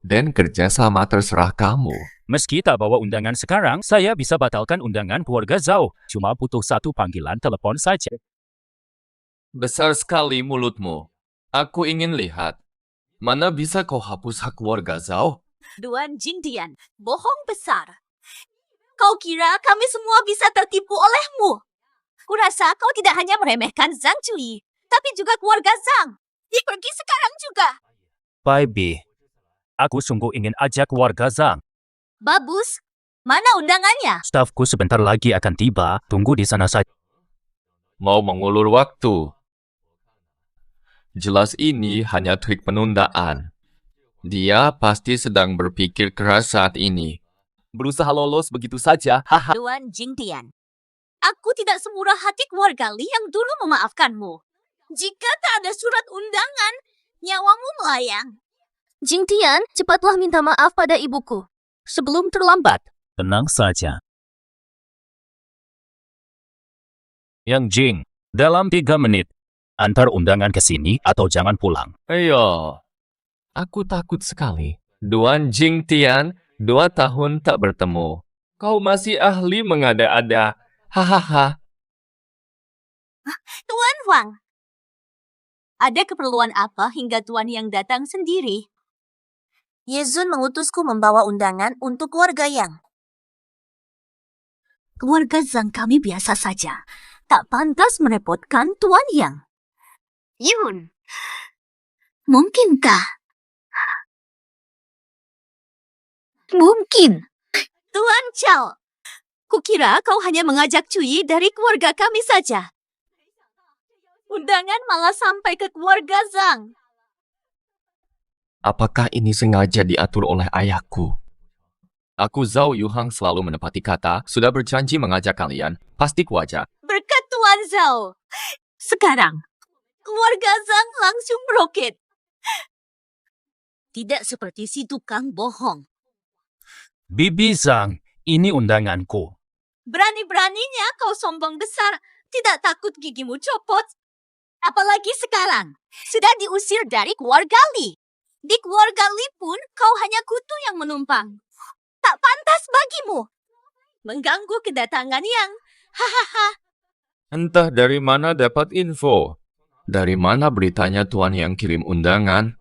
Dan kerjasama terserah kamu. Meski tak bawa undangan sekarang, saya bisa batalkan undangan keluarga Zhao. Cuma butuh 1 panggilan telepon saja. Besar sekali mulutmu. Aku ingin lihat. Mana bisa kau hapus hak keluarga Zhao? Duan Jingtian, bohong besar. Kau kira kami semua bisa tertipu olehmu? Kurasa kau tidak hanya meremehkan Zhang Cui, tapi juga keluarga Zhang. Pergi sekarang juga. Pai Bi, aku sungguh ingin ajak keluarga Zhang. Bagus. Mana undangannya? Stafku sebentar lagi akan tiba, tunggu di sana saja. Mau mengulur waktu. Jelas ini hanya trik penundaan. Dia pasti sedang berpikir keras saat ini. Berusaha lolos begitu saja, haha. Duan Jingtian, aku tidak semurah hati keluarga Li yang dulu memaafkanmu. Jika tak ada surat undangan, nyawamu melayang. Jingtian, cepatlah minta maaf pada ibuku. Sebelum terlambat, tenang saja. Yang Jing, dalam 3 menit, antar undangan ke sini atau jangan pulang. Ayo, aku takut sekali. Duan Jingtian, 2 tahun tak bertemu. Kau masih ahli mengada-ada. Hahaha. Tuan Huang, ada keperluan apa hingga Tuan yang datang sendiri? Yezun mengutusku membawa undangan untuk keluarga Yang. Keluarga Zhang kami biasa saja. Tak pantas merepotkan Tuan Yang. Yun, mungkinkah? Mungkin. Tuan Chao, kukira kau hanya mengajak Cui dari keluarga kami saja. Undangan malah sampai ke keluarga Zhang. Apakah ini sengaja diatur oleh ayahku? Aku Zhao Yuhang selalu menepati kata, sudah berjanji mengajak kalian, pasti kuajak. Berkat Tuan Zhao. Sekarang, keluarga Zhang langsung meroket. Tidak seperti si tukang bohong. Bibi Zhang, ini undanganku. Berani-beraninya kau sombong besar, tidak takut gigimu copot. Apalagi sekarang, sudah diusir dari keluarga Li. Di keluarga Li pun kau hanya kutu yang menumpang. Tak pantas bagimu. Mengganggu kedatangan Yang. Hahaha. Entah dari mana dapat info. Dari mana beritanya tuan yang kirim undangan?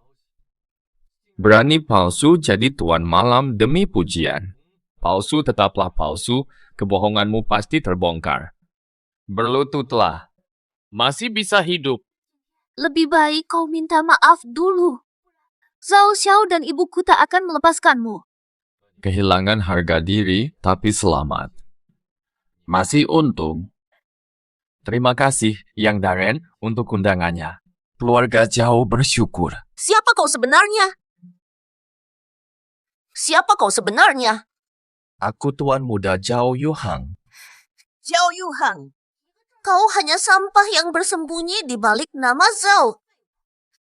Berani palsu jadi tuan malam demi pujian. Palsu tetaplah palsu, kebohonganmu pasti terbongkar. Berlututlah. Masih bisa hidup. Lebih baik kau minta maaf dulu. Zhao Xiao dan ibuku tak akan melepaskanmu. Kehilangan harga diri, tapi selamat. Masih untung. Terima kasih, Yang Darren, untuk undangannya. Keluarga Zhao bersyukur. Siapa kau sebenarnya? Siapa kau sebenarnya? Aku Tuan Muda Zhao Yuhang. Zhao Yuhang. Kau hanya sampah yang bersembunyi di balik nama Zhao.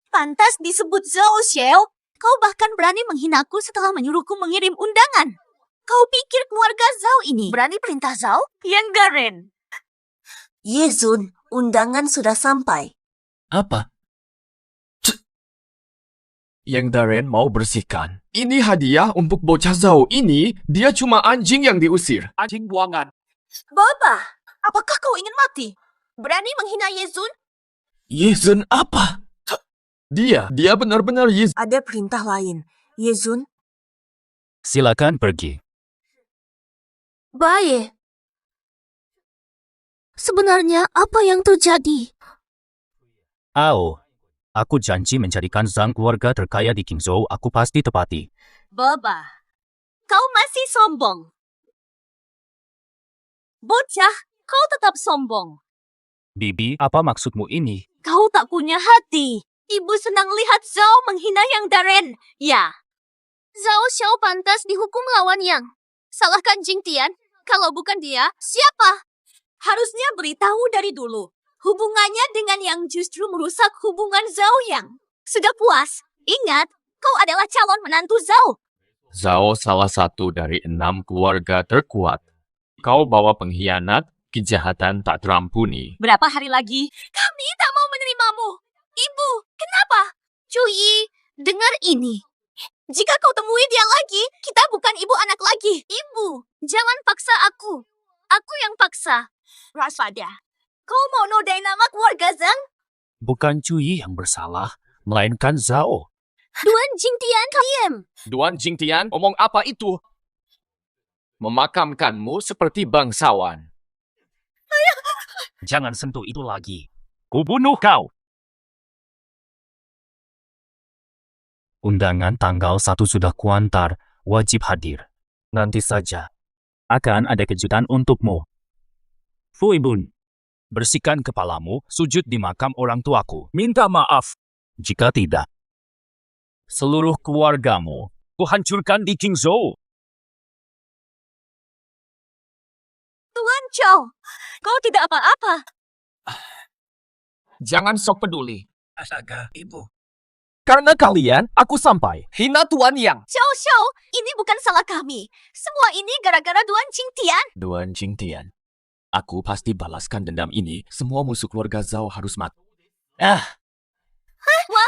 Pantas disebut Zhao Xiao. Kau bahkan berani menghinaku setelah menyuruhku mengirim undangan. Kau pikir keluarga Zhao ini Berani perintah Zhao? Yang Garen? Yezun, undangan sudah sampai. Apa? Yang Darren mau bersihkan. Ini hadiah untuk bocah Zhao ini. Dia cuma anjing yang diusir. Anjing buangan. Baba, apakah kau ingin mati? Berani menghina Yezun? Yezun apa? Dia benar-benar Yezun. Ada perintah lain. Yezun, Silakan pergi. Baik. Sebenarnya apa yang terjadi? Ao, aku janji menjadikan Zhang keluarga terkaya di Qingzhou, aku pasti tepati. Baba, kau masih sombong. Bocah, kau tetap sombong. Bibi, apa maksudmu ini? Kau tak punya hati. Ibu senang lihat Zhao menghina Yang Darren. Ya. Zhao Xiao pantas dihukum lawan Yang. Salahkan Jing Tian. Kalau bukan dia, siapa? Harusnya beritahu dari dulu. Hubungannya dengan Yang justru merusak hubungan Zhao Yang. Sudah puas? Ingat, kau adalah calon menantu Zhao. Zhao salah satu dari 6 keluarga terkuat. Kau bawa pengkhianat, kejahatan tak terampuni. Berapa hari lagi? Kami tak mau menerimamu. Ibu, kenapa? Cuyi, dengar ini. Jika kau temui dia lagi, kita bukan ibu anak lagi. Ibu, jangan paksa aku. Aku yang paksa. Raspada, kau mau nodai nama keluarga Zhang? Bukan Cuyi yang bersalah, melainkan Zhao. Duan Jingtian, diam. Duan Jingtian, omong apa itu? Memakamkanmu seperti bangsawan. Jangan sentuh itu lagi. Kubunuh kau. Undangan tanggal 1 sudah kuantar, wajib hadir. Nanti saja. Akan ada kejutan untukmu. Fui Bun, bersihkan kepalamu, sujud di makam orang tuaku. Minta maaf. Jika tidak, seluruh keluargamu kuhancurkan di Qingzhou. Tuan Chow, kau tidak apa-apa. Jangan sok peduli. Astaga, ibu. Karena kalian, aku sampai. Hina Tuan Yang. Chow Chow, ini bukan salah kami. Semua ini gara-gara Duan Jingtian. Duan Jingtian. Aku pasti balaskan dendam ini. Semua musuh keluarga Zhao harus mati. Wah,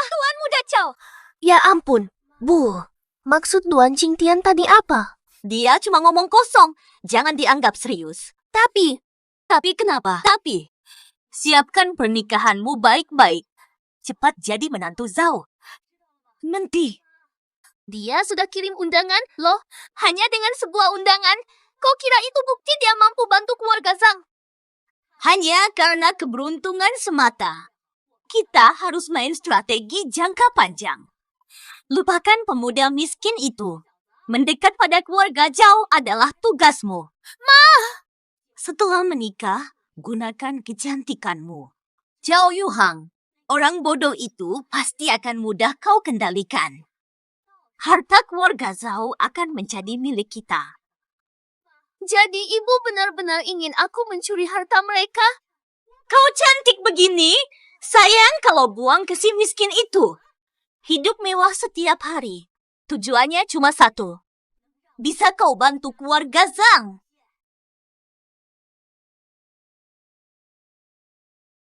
Tuan Muda Chow. Ya ampun, Bu. Maksud Duan Jingtian tadi apa? Dia cuma ngomong kosong. Jangan dianggap serius. Tapi kenapa? Tapi, siapkan pernikahanmu baik-baik. Cepat jadi menantu Zhao. Nanti. Dia sudah kirim undangan, loh. Hanya dengan sebuah undangan, kau kira itu bukti dia mampu bantu keluarga Zhang? Hanya karena keberuntungan semata. Kita harus main strategi jangka panjang. Lupakan pemuda miskin itu. Mendekat pada keluarga Zhao adalah tugasmu. Setelah menikah, gunakan kecantikanmu. Zhao Yuhang, orang bodoh itu pasti akan mudah kau kendalikan. Harta keluarga Zhao akan menjadi milik kita. Jadi ibu benar-benar ingin aku mencuri harta mereka? Kau cantik begini, sayang kalau buang ke si miskin itu. Hidup mewah setiap hari. Tujuannya cuma satu. Bisa kau bantu keluarga Zhang?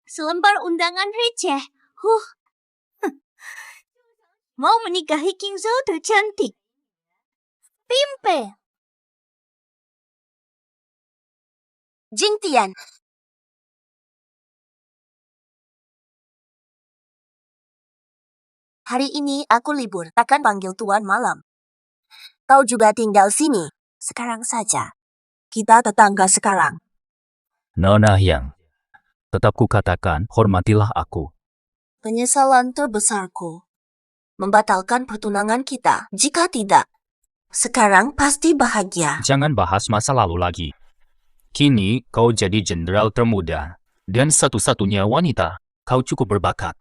Selembar undangan receh. Mau menikahi Qingzhou tercantik. Pimpe. Jingtian. Hari ini aku libur, takkan panggil Tuan malam. Kau juga tinggal sini. Sekarang saja. Kita tetangga sekarang. Nona Yang, tetap kukatakan, hormatilah aku. Penyesalan terbesarku. Membatalkan pertunangan kita. Jika tidak, sekarang pasti bahagia. Jangan bahas masa lalu lagi. Kini kau jadi jenderal termuda dan satu-satunya wanita. Kau cukup berbakat.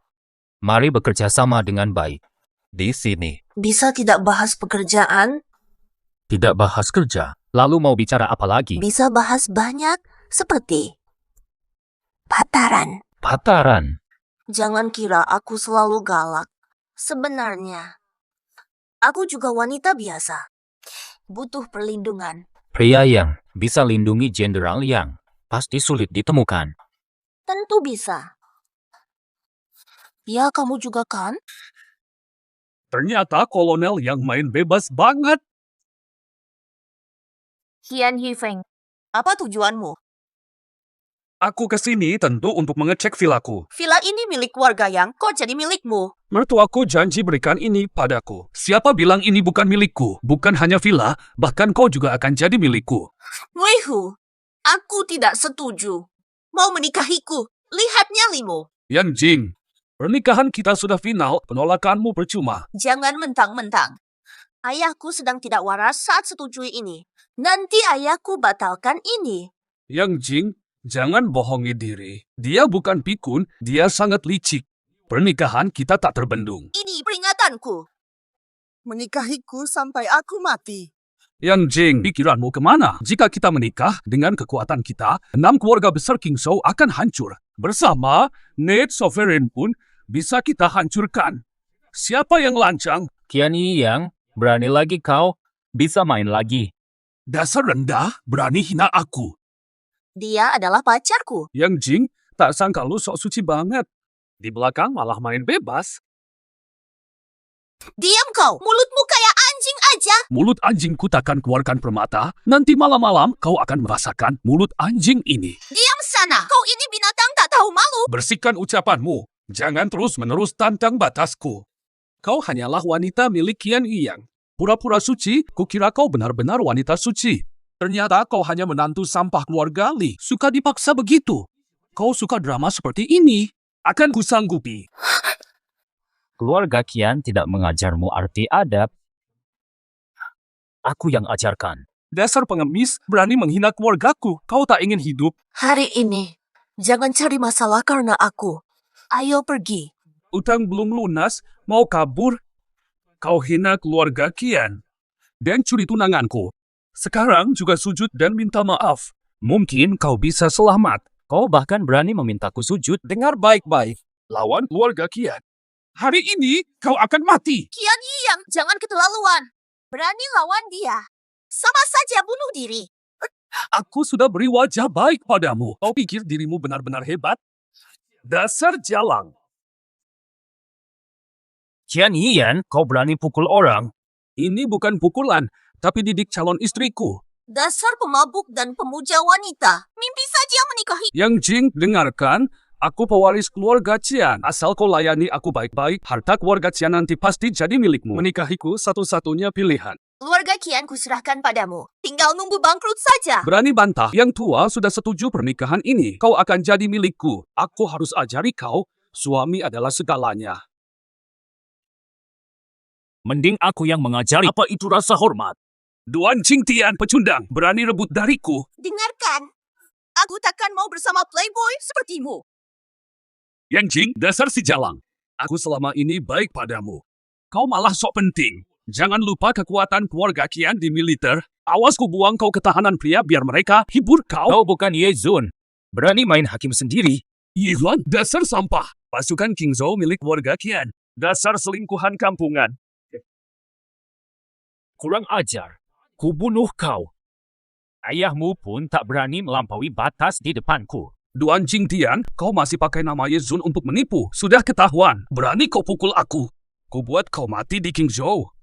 Mari bekerja sama dengan baik. Di sini. Bisa tidak bahas pekerjaan? Tidak bahas kerja. Lalu mau bicara apa lagi? Bisa bahas banyak, seperti pacaran. Pacaran. Jangan kira aku selalu galak. Sebenarnya, aku juga wanita biasa. Butuh perlindungan. Pria yang bisa lindungi jenderal yang pasti sulit ditemukan. Tentu bisa. Ya, kamu juga kan? Ternyata kolonel yang main bebas banget. Qian Yifeng. Apa tujuanmu? Aku kesini tentu untuk mengecek vilaku. Villa ini milik keluarga Yang, kok jadi milikmu? Mertuaku janji berikan ini padaku. Siapa bilang ini bukan milikku? Bukan hanya villa, bahkan kau juga akan jadi milikku. Weihu, aku tidak setuju. Mau menikahiku, lihat nyalimu. Yang Jing, pernikahan kita sudah final, penolakanmu percuma. Jangan mentang-mentang. Ayahku sedang tidak waras saat setujui ini. Nanti ayahku batalkan ini. Yang Jing, jangan bohongi diri. Dia bukan pikun, dia sangat licik. Pernikahan kita tak terbendung. Ini peringatanku. Menikahiku sampai aku mati. Yang Jing, pikiranmu kemana? Jika kita menikah, dengan kekuatan kita, 6 keluarga besar King Zhou akan hancur. Bersama, Nate Sovereign pun bisa kita hancurkan. Siapa yang lancang? Qian Yang, berani lagi kau? Bisa main lagi. Dasar rendah, berani hina aku. Dia adalah pacarku. Yang Jing, tak sangka lu sok suci banget. Di belakang malah main bebas. Diam kau, mulutmu kayak anjing aja. Mulut anjingku takkan keluarkan permata. Nanti malam-malam kau akan merasakan mulut anjing ini. Diam sana, kau ini binatang tak tahu malu. Bersihkan ucapanmu. Jangan terus-menerus tantang batasku. Kau hanyalah wanita milik Qian Yang. Pura-pura suci, kukira kau benar-benar wanita suci. Ternyata kau hanya menantu sampah keluarga Li. Suka dipaksa begitu. Kau suka drama seperti ini. Akan kusanggupi. Keluarga Qian tidak mengajarmu arti adab. Aku yang ajarkan. Dasar pengemis, berani menghina keluargaku. Kau tak ingin hidup. Hari ini, jangan cari masalah karena aku. Ayo pergi. Utang belum lunas, mau kabur. Kau hina keluarga Qian. Dan curi tunanganku. Sekarang juga sujud dan minta maaf. Mungkin kau bisa selamat. Kau bahkan berani memintaku sujud. Dengar baik-baik. Lawan keluarga Qian. Hari ini kau akan mati. Qian Yang, jangan keterlaluan. Berani lawan dia. Sama saja bunuh diri. Aku sudah beri wajah baik padamu. Kau pikir dirimu benar-benar hebat? Dasar jalang. Qian Yan, kau berani pukul orang. Ini bukan pukulan, tapi didik calon istriku. Dasar pemabuk dan pemuja wanita. Mimpi saja menikahi. Yang Jing, dengarkan. Aku pewaris keluarga Qian. Asal kau layani aku baik-baik, harta keluarga Qian nanti pasti jadi milikmu. Menikahiku satu-satunya pilihan. Keluarga Qian kuserahkan padamu. Tinggal nunggu bangkrut saja. Berani bantah. Yang tua sudah setuju pernikahan ini. Kau akan jadi milikku. Aku harus ajari kau, suami adalah segalanya. Mending aku yang mengajari. Apa itu rasa hormat? Duan Jingtian, pecundang, berani rebut dariku. Dengarkan. Aku takkan mau bersama playboy sepertimu. Yang Jing, dasar si jalang. Aku selama ini baik padamu. Kau malah sok penting. Jangan lupa kekuatan keluarga Qian di militer. Awas ku buang kau ke tahanan pria biar mereka hibur kau. Kau bukan Ye Zun. Berani main hakim sendiri. Yilan, dasar sampah. Pasukan King Zhou milik keluarga Qian. Dasar selingkuhan kampungan. Kurang ajar. Kubunuh kau. Ayahmu pun tak berani melampaui batas di depanku. Duan Jingtian, kau masih pakai nama Ye Zun untuk menipu. Sudah ketahuan. Berani kau pukul aku. Ku buat kau mati di King Zhou.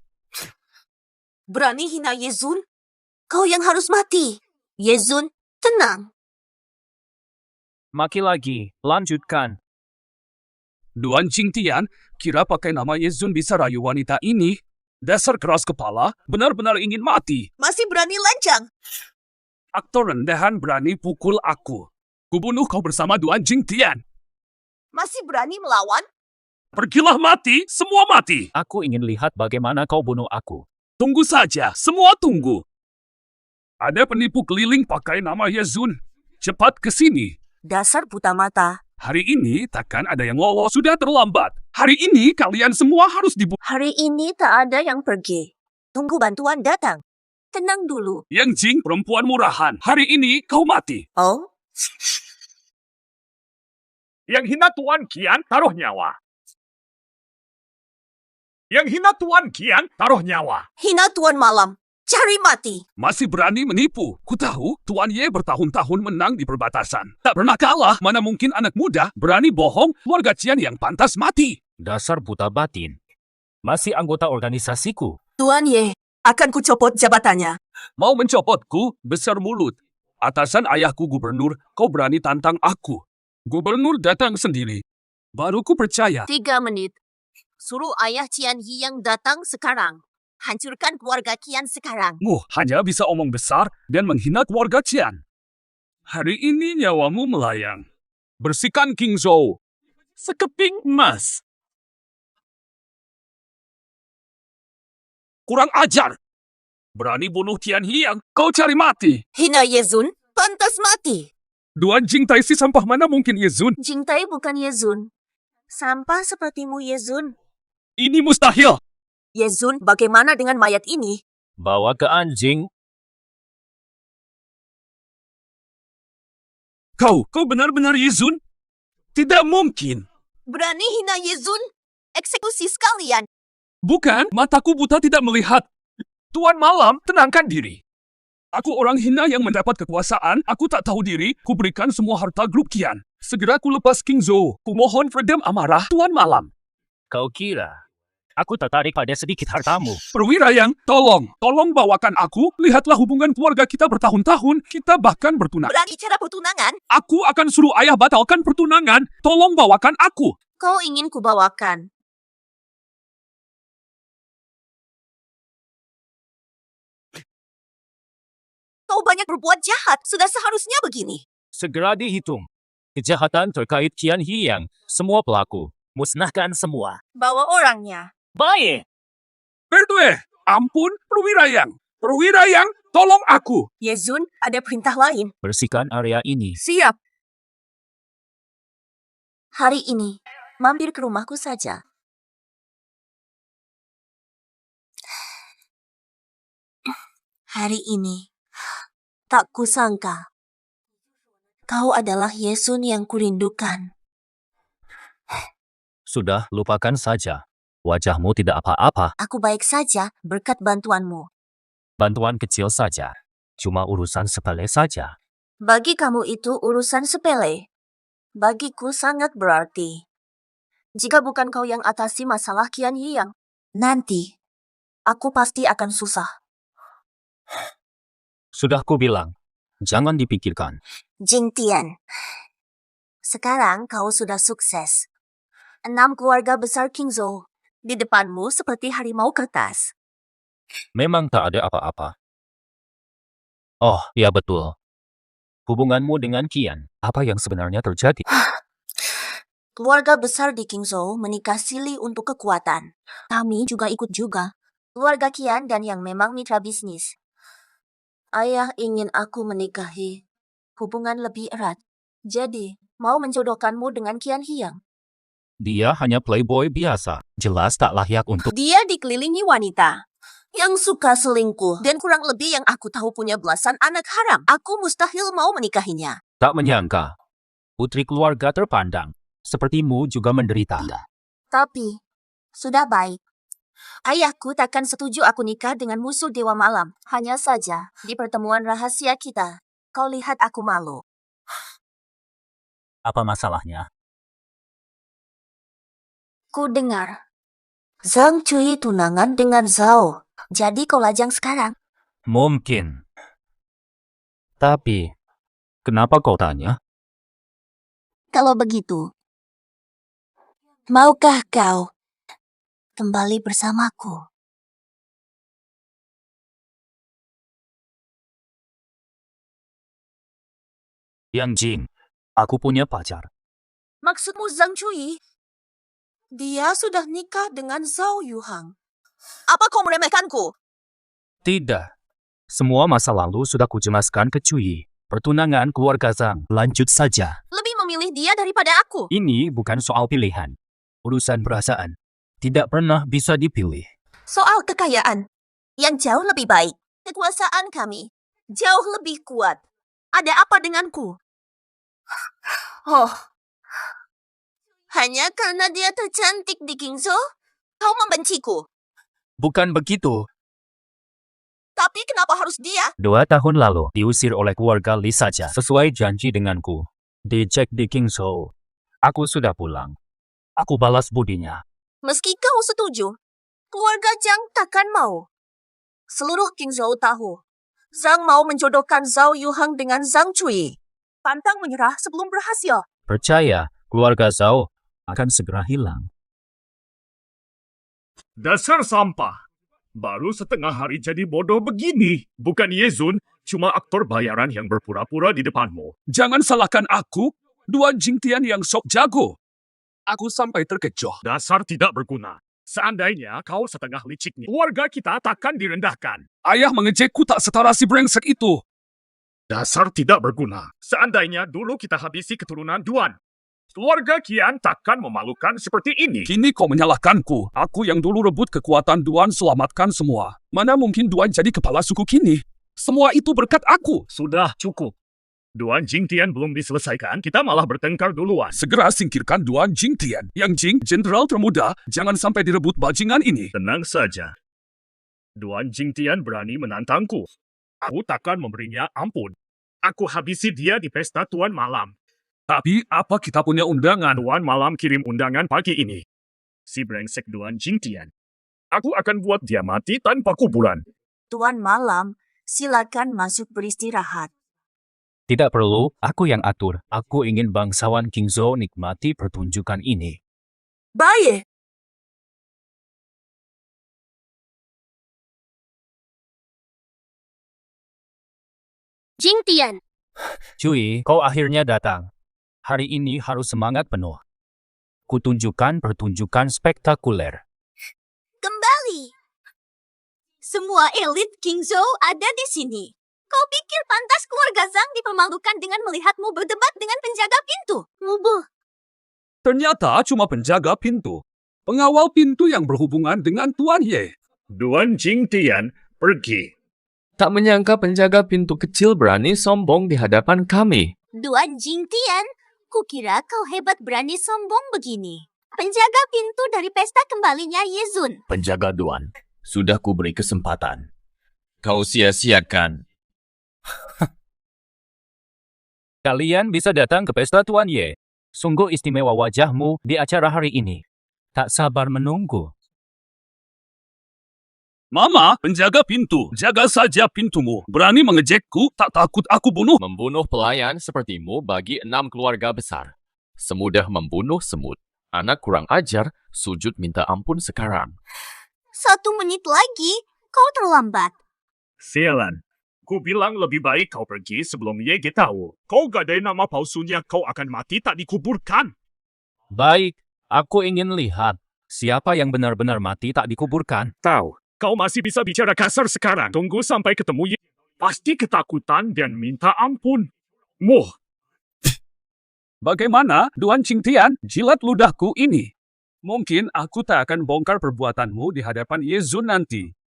Berani hina Ye Zun? Kau yang harus mati. Ye Zun, tenang. Maki lagi. Lanjutkan. Duan Jingtian, kira pakai nama Ye Zun bisa rayu wanita ini? Dasar keras kepala, benar-benar ingin mati. Masih berani lancang. Aktor rendahan berani pukul aku. Kubunuh kau bersama Duan Jingtian. Masih berani melawan? Pergilah mati, semua mati. Aku ingin lihat bagaimana kau bunuh aku. Tunggu saja, semua tunggu. Ada penipu keliling pakai nama Yezun. Cepat ke sini. Dasar buta mata. Hari ini takkan ada yang lolos, sudah terlambat. Hari ini kalian semua harus dibunuh. Hari ini tak ada yang pergi. Tunggu bantuan datang. Tenang dulu. Yang Jing, perempuan murahan. Hari ini kau mati. Oh? Yang hina Tuan Qian, taruh nyawa. Yang hina Tuan Qian, taruh nyawa. Hina Tuan Malam. Cari mati. Masih berani menipu. Ku tahu Tuan Ye bertahun-tahun menang di perbatasan. Tak pernah kalah. Mana mungkin anak muda berani bohong keluarga Qian yang pantas mati. Dasar buta batin. Masih anggota organisasiku. Tuan Ye, akan kucopot jabatannya. Mau mencopotku? Besar mulut. Atasan ayahku gubernur, kau berani tantang aku. Gubernur datang sendiri. Baru ku percaya. 3 menit. Suruh ayah Qian Yi yang datang sekarang. Hancurkan keluarga Qian sekarang. Hanya bisa omong besar dan menghina keluarga Qian. Hari ini nyawamu melayang. Bersihkan King Zhou. Sekeping emas. Kurang ajar. Berani bunuh Tian Hiang, kau cari mati. Hina Yezun, pantas mati. Duan Jingtai si sampah mana mungkin Yezun? Jingtai bukan Yezun. Sampah sepertimu Yezun. Ini mustahil. Yezun, bagaimana dengan mayat ini? Bawa ke anjing. Kau benar-benar Yezun? Tidak mungkin. Berani hina Yezun? Eksekusi sekalian. Bukan, mataku buta tidak melihat. Tuan Malam, tenangkan diri. Aku orang hina yang mendapat kekuasaan, aku tak tahu diri, ku berikan semua harta grup Qian. Segera ku lepas King Zhou, ku mohon redam amarah Tuan Malam. Kau kira aku tertarik pada sedikit hartamu? Perwira yang, tolong bawakan aku, lihatlah hubungan keluarga kita bertahun-tahun, kita bahkan bertunang. Berani cara pertunangan? Aku akan suruh ayah batalkan pertunangan, tolong bawakan aku. Kau ingin kubawakan. Kau banyak berbuat jahat, sudah seharusnya begini. Segera dihitung. Kejahatan terkait Qian Hiang, semua pelaku. Musnahkan semua. Bawa orangnya. Baik. Berdua, ampun, Perwira yang, tolong aku. Yezun, ada perintah lain. Bersihkan area ini. Siap. Hari ini, mampir ke rumahku saja. Hari ini, tak kusangka kau adalah Yesun yang kurindukan. Sudah, lupakan saja. Wajahmu tidak apa-apa. Aku baik saja berkat bantuanmu. Bantuan kecil saja. Cuma urusan sepele saja. Bagi kamu itu urusan sepele. Bagiku sangat berarti. Jika bukan kau yang atasi masalah Qian Hiang, nanti aku pasti akan susah. Sudah kubilang, jangan dipikirkan. Jingtian, sekarang kau sudah sukses. 6 keluarga besar King Zhou di depanmu seperti harimau kertas. Memang tak ada apa-apa. Oh, ya betul. Hubunganmu dengan Qian, apa yang sebenarnya terjadi? Keluarga besar di King Zhou menikah silih untuk kekuatan. Kami juga ikut juga. Keluarga Qian dan yang memang mitra bisnis. Ayah ingin aku menikahi. Hubungan lebih erat. Jadi, mau menjodohkanmu dengan Qian Hiang. Dia hanya playboy biasa. Jelas tak layak untuk... Dia dikelilingi wanita yang suka selingkuh dan kurang lebih yang aku tahu punya belasan anak haram. Aku mustahil mau menikahinya. Tak menyangka. Putri keluarga terpandang. Sepertimu juga menderita. Tapi, sudah baik. Ayahku takkan setuju aku nikah dengan musuh Dewa Malam. Hanya saja, di pertemuan rahasia kita, kau lihat aku malu. Apa masalahnya? Ku dengar, Zhang Cui tunangan dengan Zhao. Jadi kau lajang sekarang. Mungkin. Tapi, kenapa kau tanya? Kalau begitu, maukah kau kembali bersamaku? Yang Jing, aku punya pacar. Maksudmu Zhang Cui? Dia sudah nikah dengan Zhao Yuhang. Apa kau meremehkanku? Tidak. Semua masa lalu sudah kujelaskan ke Cui. Pertunangan keluarga Zhang. Lanjut saja. Lebih memilih dia daripada aku. Ini bukan soal pilihan. Urusan perasaan. Tidak pernah bisa dipilih. Soal kekayaan. Yang jauh lebih baik. Kekuasaan kami jauh lebih kuat. Ada apa denganku? Oh. Hanya karena dia tercantik di Kingzhou, kau membenciku. Bukan begitu. Tapi kenapa harus dia? 2 tahun lalu, diusir oleh keluarga Li saja. Sesuai janji denganku. Dicek di Kingzhou. Aku sudah pulang. Aku balas budinya. Meski kau setuju, keluarga Zhang takkan mau. Seluruh Kingzhou tahu, Zhang mau menjodohkan Zhao Yuhang dengan Zhang Cui. Pantang menyerah sebelum berhasil. Percaya, keluarga Zhao akan segera hilang. Dasar sampah. Baru setengah hari jadi bodoh begini. Bukan Yezun, cuma aktor bayaran yang berpura-pura di depanmu. Jangan salahkan aku, Duan Jingtian yang sok jago. Aku sampai terkecoh. Dasar tidak berguna. Seandainya kau setengah liciknya, keluarga kita takkan direndahkan. Ayah mengejekku tak setara si brengsek itu. Dasar tidak berguna. Seandainya dulu kita habisi keturunan Duan, keluarga Qian takkan memalukan seperti ini. Kini kau menyalahkanku. Aku yang dulu rebut kekuatan Duan selamatkan semua. Mana mungkin Duan jadi kepala suku kini? Semua itu berkat aku. Sudah cukup. Duan Jingtian belum diselesaikan, kita malah bertengkar duluan. Segera singkirkan Duan Jingtian. Yang Jing, jenderal termuda, jangan sampai direbut bajingan ini. Tenang saja. Duan Jingtian berani menantangku. Aku takkan memberinya ampun. Aku habisi dia di pesta Tuan Malam. Tapi apa kita punya undangan? Tuan Malam kirim undangan pagi ini. Si brengsek Duan Jingtian. Aku akan buat dia mati tanpa kuburan. Tuan Malam, silakan masuk beristirahat. Tidak perlu, aku yang atur. Aku ingin bangsawan Kingzhou nikmati pertunjukan ini. Baik. Jingtian, Cui, kau akhirnya datang. Hari ini harus semangat penuh. Kutunjukkan pertunjukan spektakuler. kembali. Semua elit Kingzhou ada di sini. Kau pikir pantas keluarga Zhang dipermalukan dengan melihatmu berdebat dengan penjaga pintu? Ngubuh. Ternyata cuma penjaga pintu. Pengawal pintu yang berhubungan dengan Tuan Ye. Duan Jingtian pergi. Tak menyangka penjaga pintu kecil berani sombong di hadapan kami. Duan Jingtian, kukira kau hebat berani sombong begini. Penjaga pintu dari pesta kembalinya Yezun. Penjaga Duan, sudah kuberi kesempatan. Kau sia-siakan. Kalian bisa datang ke pesta Tuan Ye. Sungguh istimewa wajahmu di acara hari ini. Tak sabar menunggu. Mama, penjaga pintu, jaga saja pintumu. Berani mengejekku, tak takut aku bunuh. Membunuh pelayan sepertimu bagi 6 keluarga besar. Semudah membunuh semut. Anak kurang ajar, sujud minta ampun sekarang. 1 menit lagi, kau terlambat. Sialan. Ku bilang lebih baik kau pergi sebelum Yege tahu. Kau gadai nama palsunya, kau akan mati tak dikuburkan. Baik, aku ingin lihat siapa yang benar-benar mati tak dikuburkan. Tahu, kau masih bisa bicara kasar sekarang. Tunggu sampai ketemu Yege. Pasti ketakutan dan minta ampun. Muh. Bagaimana, Duan Jingtian, jilat ludahku ini? Mungkin aku tak akan bongkar perbuatanmu di hadapan Yezun nanti.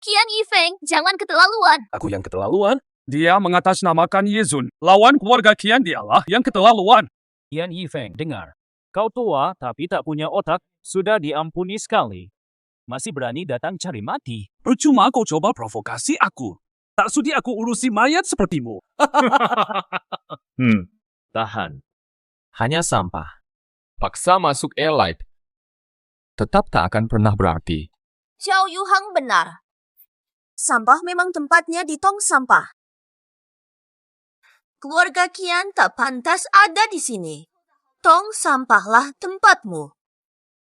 Qian Yifeng, jangan keterlaluan. Aku yang keterlaluan? Dia mengatasnamakan Yezun. Lawan keluarga Qian dialah yang keterlaluan. Yan Yifeng, dengar. Kau tua tapi tak punya otak, sudah diampuni sekali. Masih berani datang cari mati. Percuma kau coba provokasi aku. Tak sudi aku urusi mayat sepertimu. Tahan. Hanya sampah. Paksa masuk elite. Tetap tak akan pernah berarti. Zhao Yuhang benar. Sampah memang tempatnya di tong sampah. Keluarga Qian tak pantas ada di sini. Tong sampahlah tempatmu.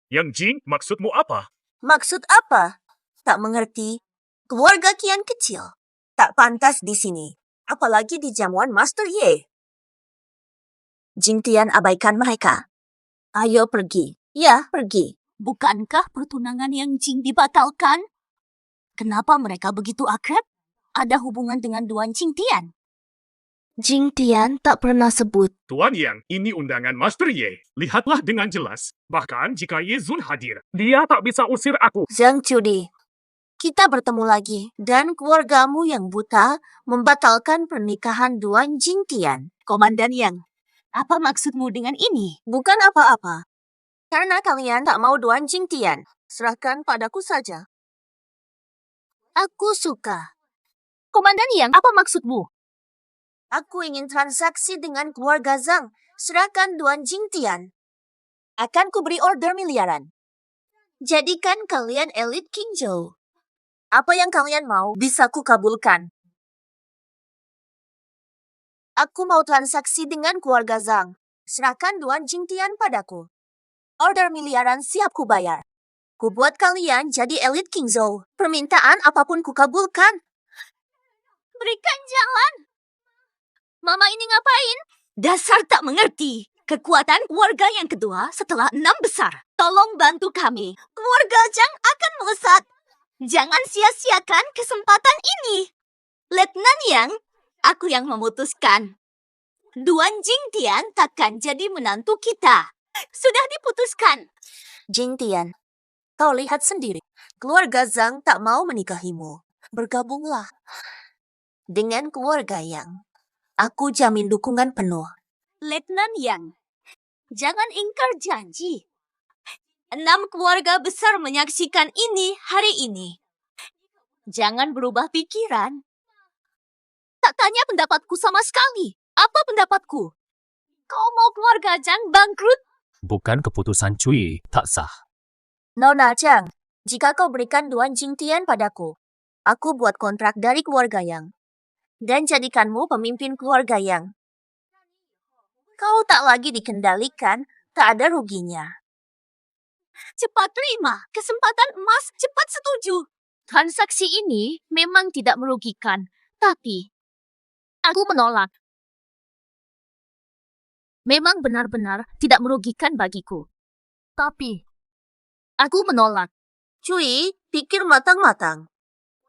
Yang Jing, maksudmu apa? Maksud apa? Tak mengerti. Keluarga Qian kecil. Tak pantas di sini. Apalagi di jamuan Master Ye. Jing Tian abaikan mereka. Ayo pergi. Ya, pergi. Bukankah pertunangan yang Jing dibatalkan? Kenapa mereka begitu akrab? Ada hubungan dengan Duan Jing Tian? Jing Tian tak pernah sebut. Tuan Yang, ini undangan Master Ye. Lihatlah dengan jelas. Bahkan jika Ye Zun hadir, dia tak bisa usir aku. Zhang Cudi, kita bertemu lagi dan keluargamu yang buta membatalkan pernikahan Duan Jing Tian. Komandan Yang, apa maksudmu dengan ini? Bukan apa-apa. Karena kalian tak mau Duan Jing Tian, serahkan padaku saja. Aku suka. Komandan Yang, apa maksudmu? Aku ingin transaksi dengan keluarga Zhang. Serahkan Duan Jing Tian. Akan kuberi order miliaran. Jadikan kalian elit Qingzhou. Apa yang kalian mau bisa kukabulkan. Aku mau transaksi dengan keluarga Zhang. Serahkan Duan Jing Tian padaku. Order miliaran siap kubayar. Kubuat kalian jadi elit Qingzhou. Permintaan apapun kukabulkan. Berikan jalan. Mama ini ngapain? Dasar tak mengerti. Kekuatan keluarga yang kedua setelah 6 besar. Tolong bantu kami. Keluarga Zhang akan melesat. Jangan sia-siakan kesempatan ini. Letnan Yang, aku yang memutuskan. Duan Jing Tian takkan jadi menantu kita. Sudah diputuskan. Jing Tian, kau lihat sendiri. Keluarga Zhang tak mau menikahimu. Bergabunglah dengan keluarga Yang. Aku jamin dukungan penuh. Letnan Yang, jangan ingkar janji. 6 keluarga besar menyaksikan ini hari ini. Jangan berubah pikiran. Tak tanya pendapatku sama sekali. Apa pendapatku? Kau mau keluarga Zhang bangkrut? Bukan keputusan Cui tak sah. Nona Zhang, jika kau berikan Duan Jing Tian padaku, aku buat kontrak dari keluarga Yang. Dan jadikanmu pemimpin keluarga Yang. Kau tak lagi dikendalikan, tak ada ruginya. Cepat terima. Kesempatan emas, cepat setuju. Transaksi ini memang tidak merugikan, tapi aku menolak. Memang benar-benar tidak merugikan bagiku. Tapi aku menolak. Cui, pikir matang-matang.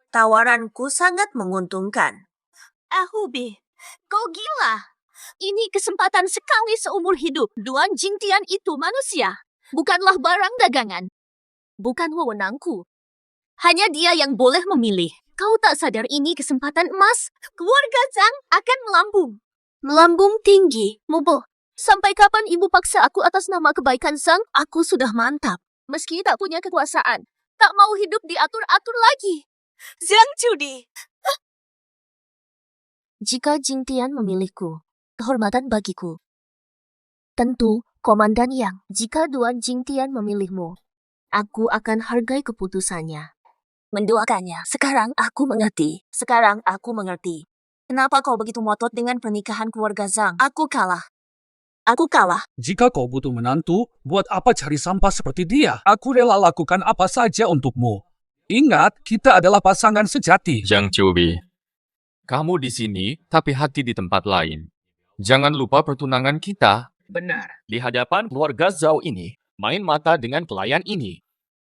Tawaranku sangat menguntungkan. Ahubi, kau gila. Ini kesempatan sekali seumur hidup. Duan Jing Tian itu manusia. Bukanlah barang dagangan. Bukan wewenangku. Hanya dia yang boleh memilih. Kau tak sadar ini kesempatan emas? Keluarga Zhang akan melambung. Melambung tinggi, Mobo. Sampai kapan ibu paksa aku atas nama kebaikan Zhang? Aku sudah mantap. Meski tak punya kekuasaan, tak mau hidup diatur-atur lagi. Zhang Cudi. Jika Jing Tian memilihku, kehormatan bagiku. Tentu, Komandan Yang, jika Duan Jing Tian memilihmu, aku akan hargai keputusannya. Mendoakannya. Sekarang aku mengerti. Kenapa kau begitu ngotot dengan pernikahan keluarga Zhang? Aku kalah. Jika kau butuh menantu, buat apa cari sampah seperti dia? Aku rela lakukan apa saja untukmu. Ingat, kita adalah pasangan sejati. Zhang Chubi, kamu di sini, tapi hati di tempat lain. Jangan lupa pertunangan kita. Benar. Di hadapan keluarga Zhao ini, main mata dengan pelayan ini.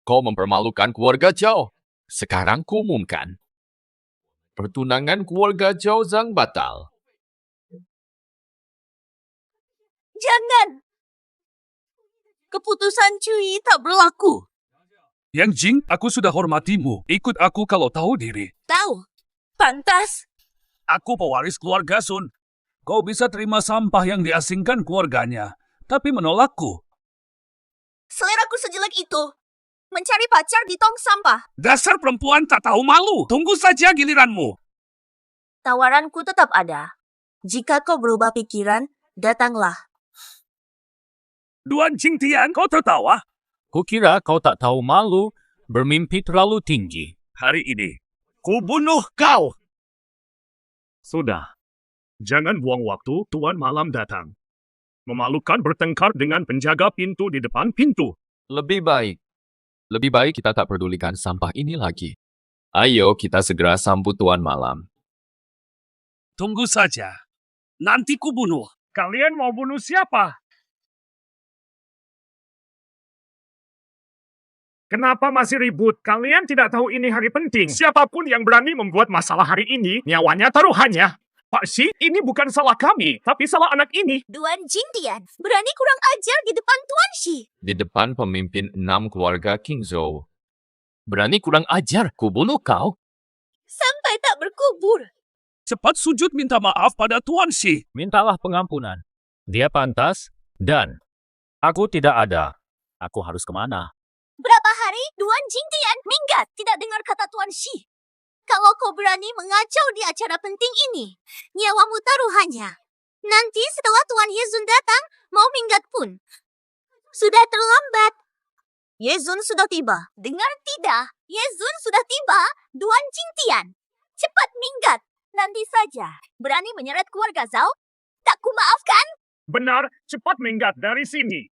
Kau mempermalukan keluarga Zhao. Sekarang kuumumkan. Pertunangan keluarga Zhao Zhang batal. Jangan. Keputusan Cui tak berlaku. Yang Jing, aku sudah hormatimu. Ikut aku kalau tahu diri. Tahu. Pantas. Aku pewaris keluarga Sun. Kau bisa terima sampah yang diasingkan keluarganya, tapi menolakku. Seleraku sejelek itu. Mencari pacar di tong sampah. Dasar perempuan tak tahu malu. Tunggu saja giliranmu. Tawaranku tetap ada. Jika kau berubah pikiran, datanglah. Duan Jing Tian, kau tertawa? Kukira kau tak tahu malu, bermimpi terlalu tinggi. Hari ini, ku bunuh kau. Sudah. Jangan buang waktu, Tuan Malam datang. Memalukan bertengkar dengan penjaga pintu di depan pintu. Lebih baik kita tak pedulikan sampah ini lagi. Ayo kita segera sambut Tuan Malam. Tunggu saja. Nanti ku bunuh. Kalian mau bunuh siapa? Kenapa masih ribut? Kalian tidak tahu ini hari penting. Siapapun yang berani membuat masalah hari ini, nyawanya taruhannya. Pak Si, ini bukan salah kami, tapi salah anak ini. Tuan Jingtian, berani kurang ajar di depan Tuan Shi. Di depan pemimpin 6 keluarga King Zhou. Berani kurang ajar, ku bunuh kau. Sampai tak berkubur. Cepat sujud minta maaf pada Tuan Shi. Mintalah pengampunan. Dia pantas, dan aku tidak ada. Aku harus kemana? Berapa hari Tuan Jingtian minggat tidak dengar kata Tuan Shi. Kalau kau berani mengacau di acara penting ini, nyawamu taruhannya. Nanti setelah Tuan Yezun datang, mau minggat pun. Sudah terlambat. Yezun sudah tiba. Dengar tidak? Yezun sudah tiba. Tuan Jingtian. Cepat minggat. Nanti saja. Berani menyeret keluarga Zhao? Tak ku maafkan. Benar, cepat minggat dari sini.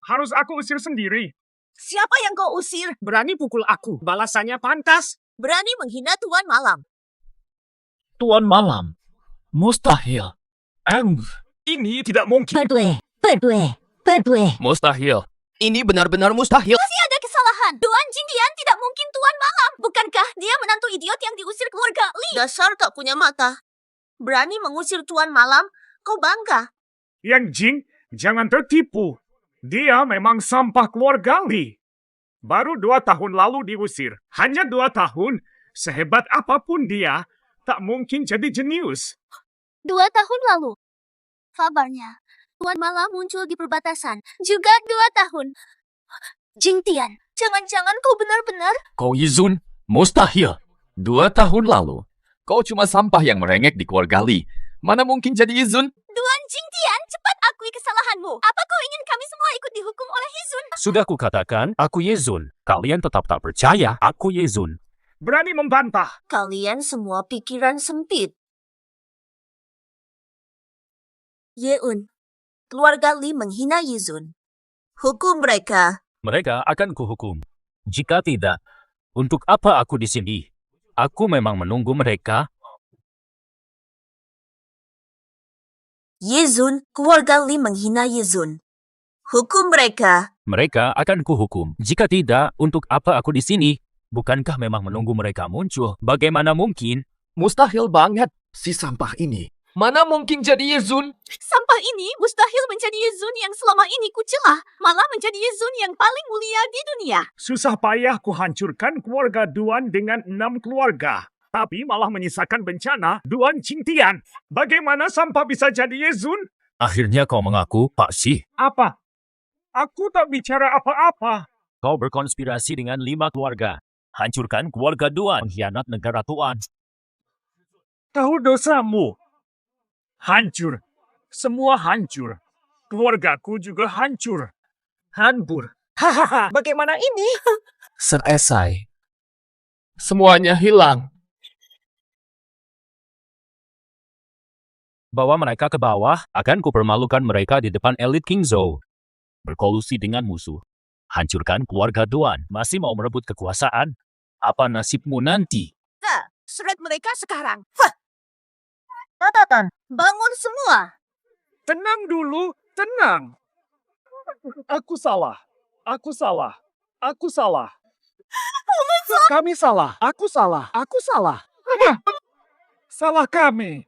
Harus aku usir sendiri. Siapa yang kau usir? Berani pukul aku. Balasannya pantas. Berani menghina Tuan Malam. Tuan Malam. Mustahil. Ini tidak mungkin. Mustahil. Ini benar-benar mustahil. Masih ada kesalahan. Tuan Jingtian tidak mungkin Tuan Malam. Bukankah dia menantu idiot yang diusir keluarga Li? Dasar tak punya mata. Berani mengusir Tuan Malam, kau bangga. Yang Jing, jangan tertipu. Dia memang sampah keluarga Li. Baru 2 tahun lalu diusir. Hanya 2 tahun. Sehebat apapun dia, tak mungkin jadi jenius. 2 tahun lalu. Kabarnya, Tuan Malam muncul di perbatasan. Juga 2 tahun. Jingtian, jangan-jangan kau benar-benar... Kau Yizun, mustahil. 2 tahun lalu. Kau cuma sampah yang merengek di keluarga Li. Mana mungkin jadi Yizun? Tuan Jingtian, cepat akui kesalahanmu. Apa kau ingin kami semua ikut dihukum oleh Yezun? Sudah kukatakan, aku Yezun. Kalian tetap tak percaya, aku Yezun. Berani membantah. Kalian semua pikiran sempit. Yeun, keluarga Li menghina Yizun. Hukum mereka. Mereka akan kuhukum. Jika tidak, untuk apa aku di sini? Aku memang menunggu mereka. Yizun, keluarga Li menghina Yizun. Hukum mereka. Mereka akan kuhukum. Jika tidak, untuk apa aku di sini? Bukankah memang menunggu mereka muncul? Bagaimana mungkin? Mustahil banget. Si sampah ini. Mana mungkin jadi Yezun? Sampah ini mustahil menjadi Yezun yang selama ini kucelah. Malah menjadi Yezun yang paling mulia di dunia. Susah payah kuhancurkan keluarga Duan dengan 6 keluarga. Tapi malah menyisakan bencana Duan Jingtian. Bagaimana sampah bisa jadi Yezun? Akhirnya kau mengaku, Pak Si. Apa? Aku tak bicara apa-apa. Kau berkonspirasi dengan 5 keluarga. Hancurkan keluarga Duan, hianat negara Tuan. Tahu dosamu. Hancur. Semua hancur. Keluargaku juga hancur. Hanbur. Hahaha, bagaimana ini? Selesai. Semuanya hilang. Bawa mereka ke bawah, akan kupermalukan mereka di depan elit King Zhou. Berkolusi dengan musuh. Hancurkan keluarga Duan. Masih mau merebut kekuasaan? Apa nasibmu nanti? Surat mereka sekarang. Catatan, bangun semua. Tenang dulu, tenang. Aku salah. Aku salah. Aku salah. Kami salah. Aku salah. Aku salah. Salah kami.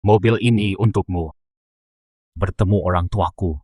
Mobil ini untukmu. Bertemu orang tuaku.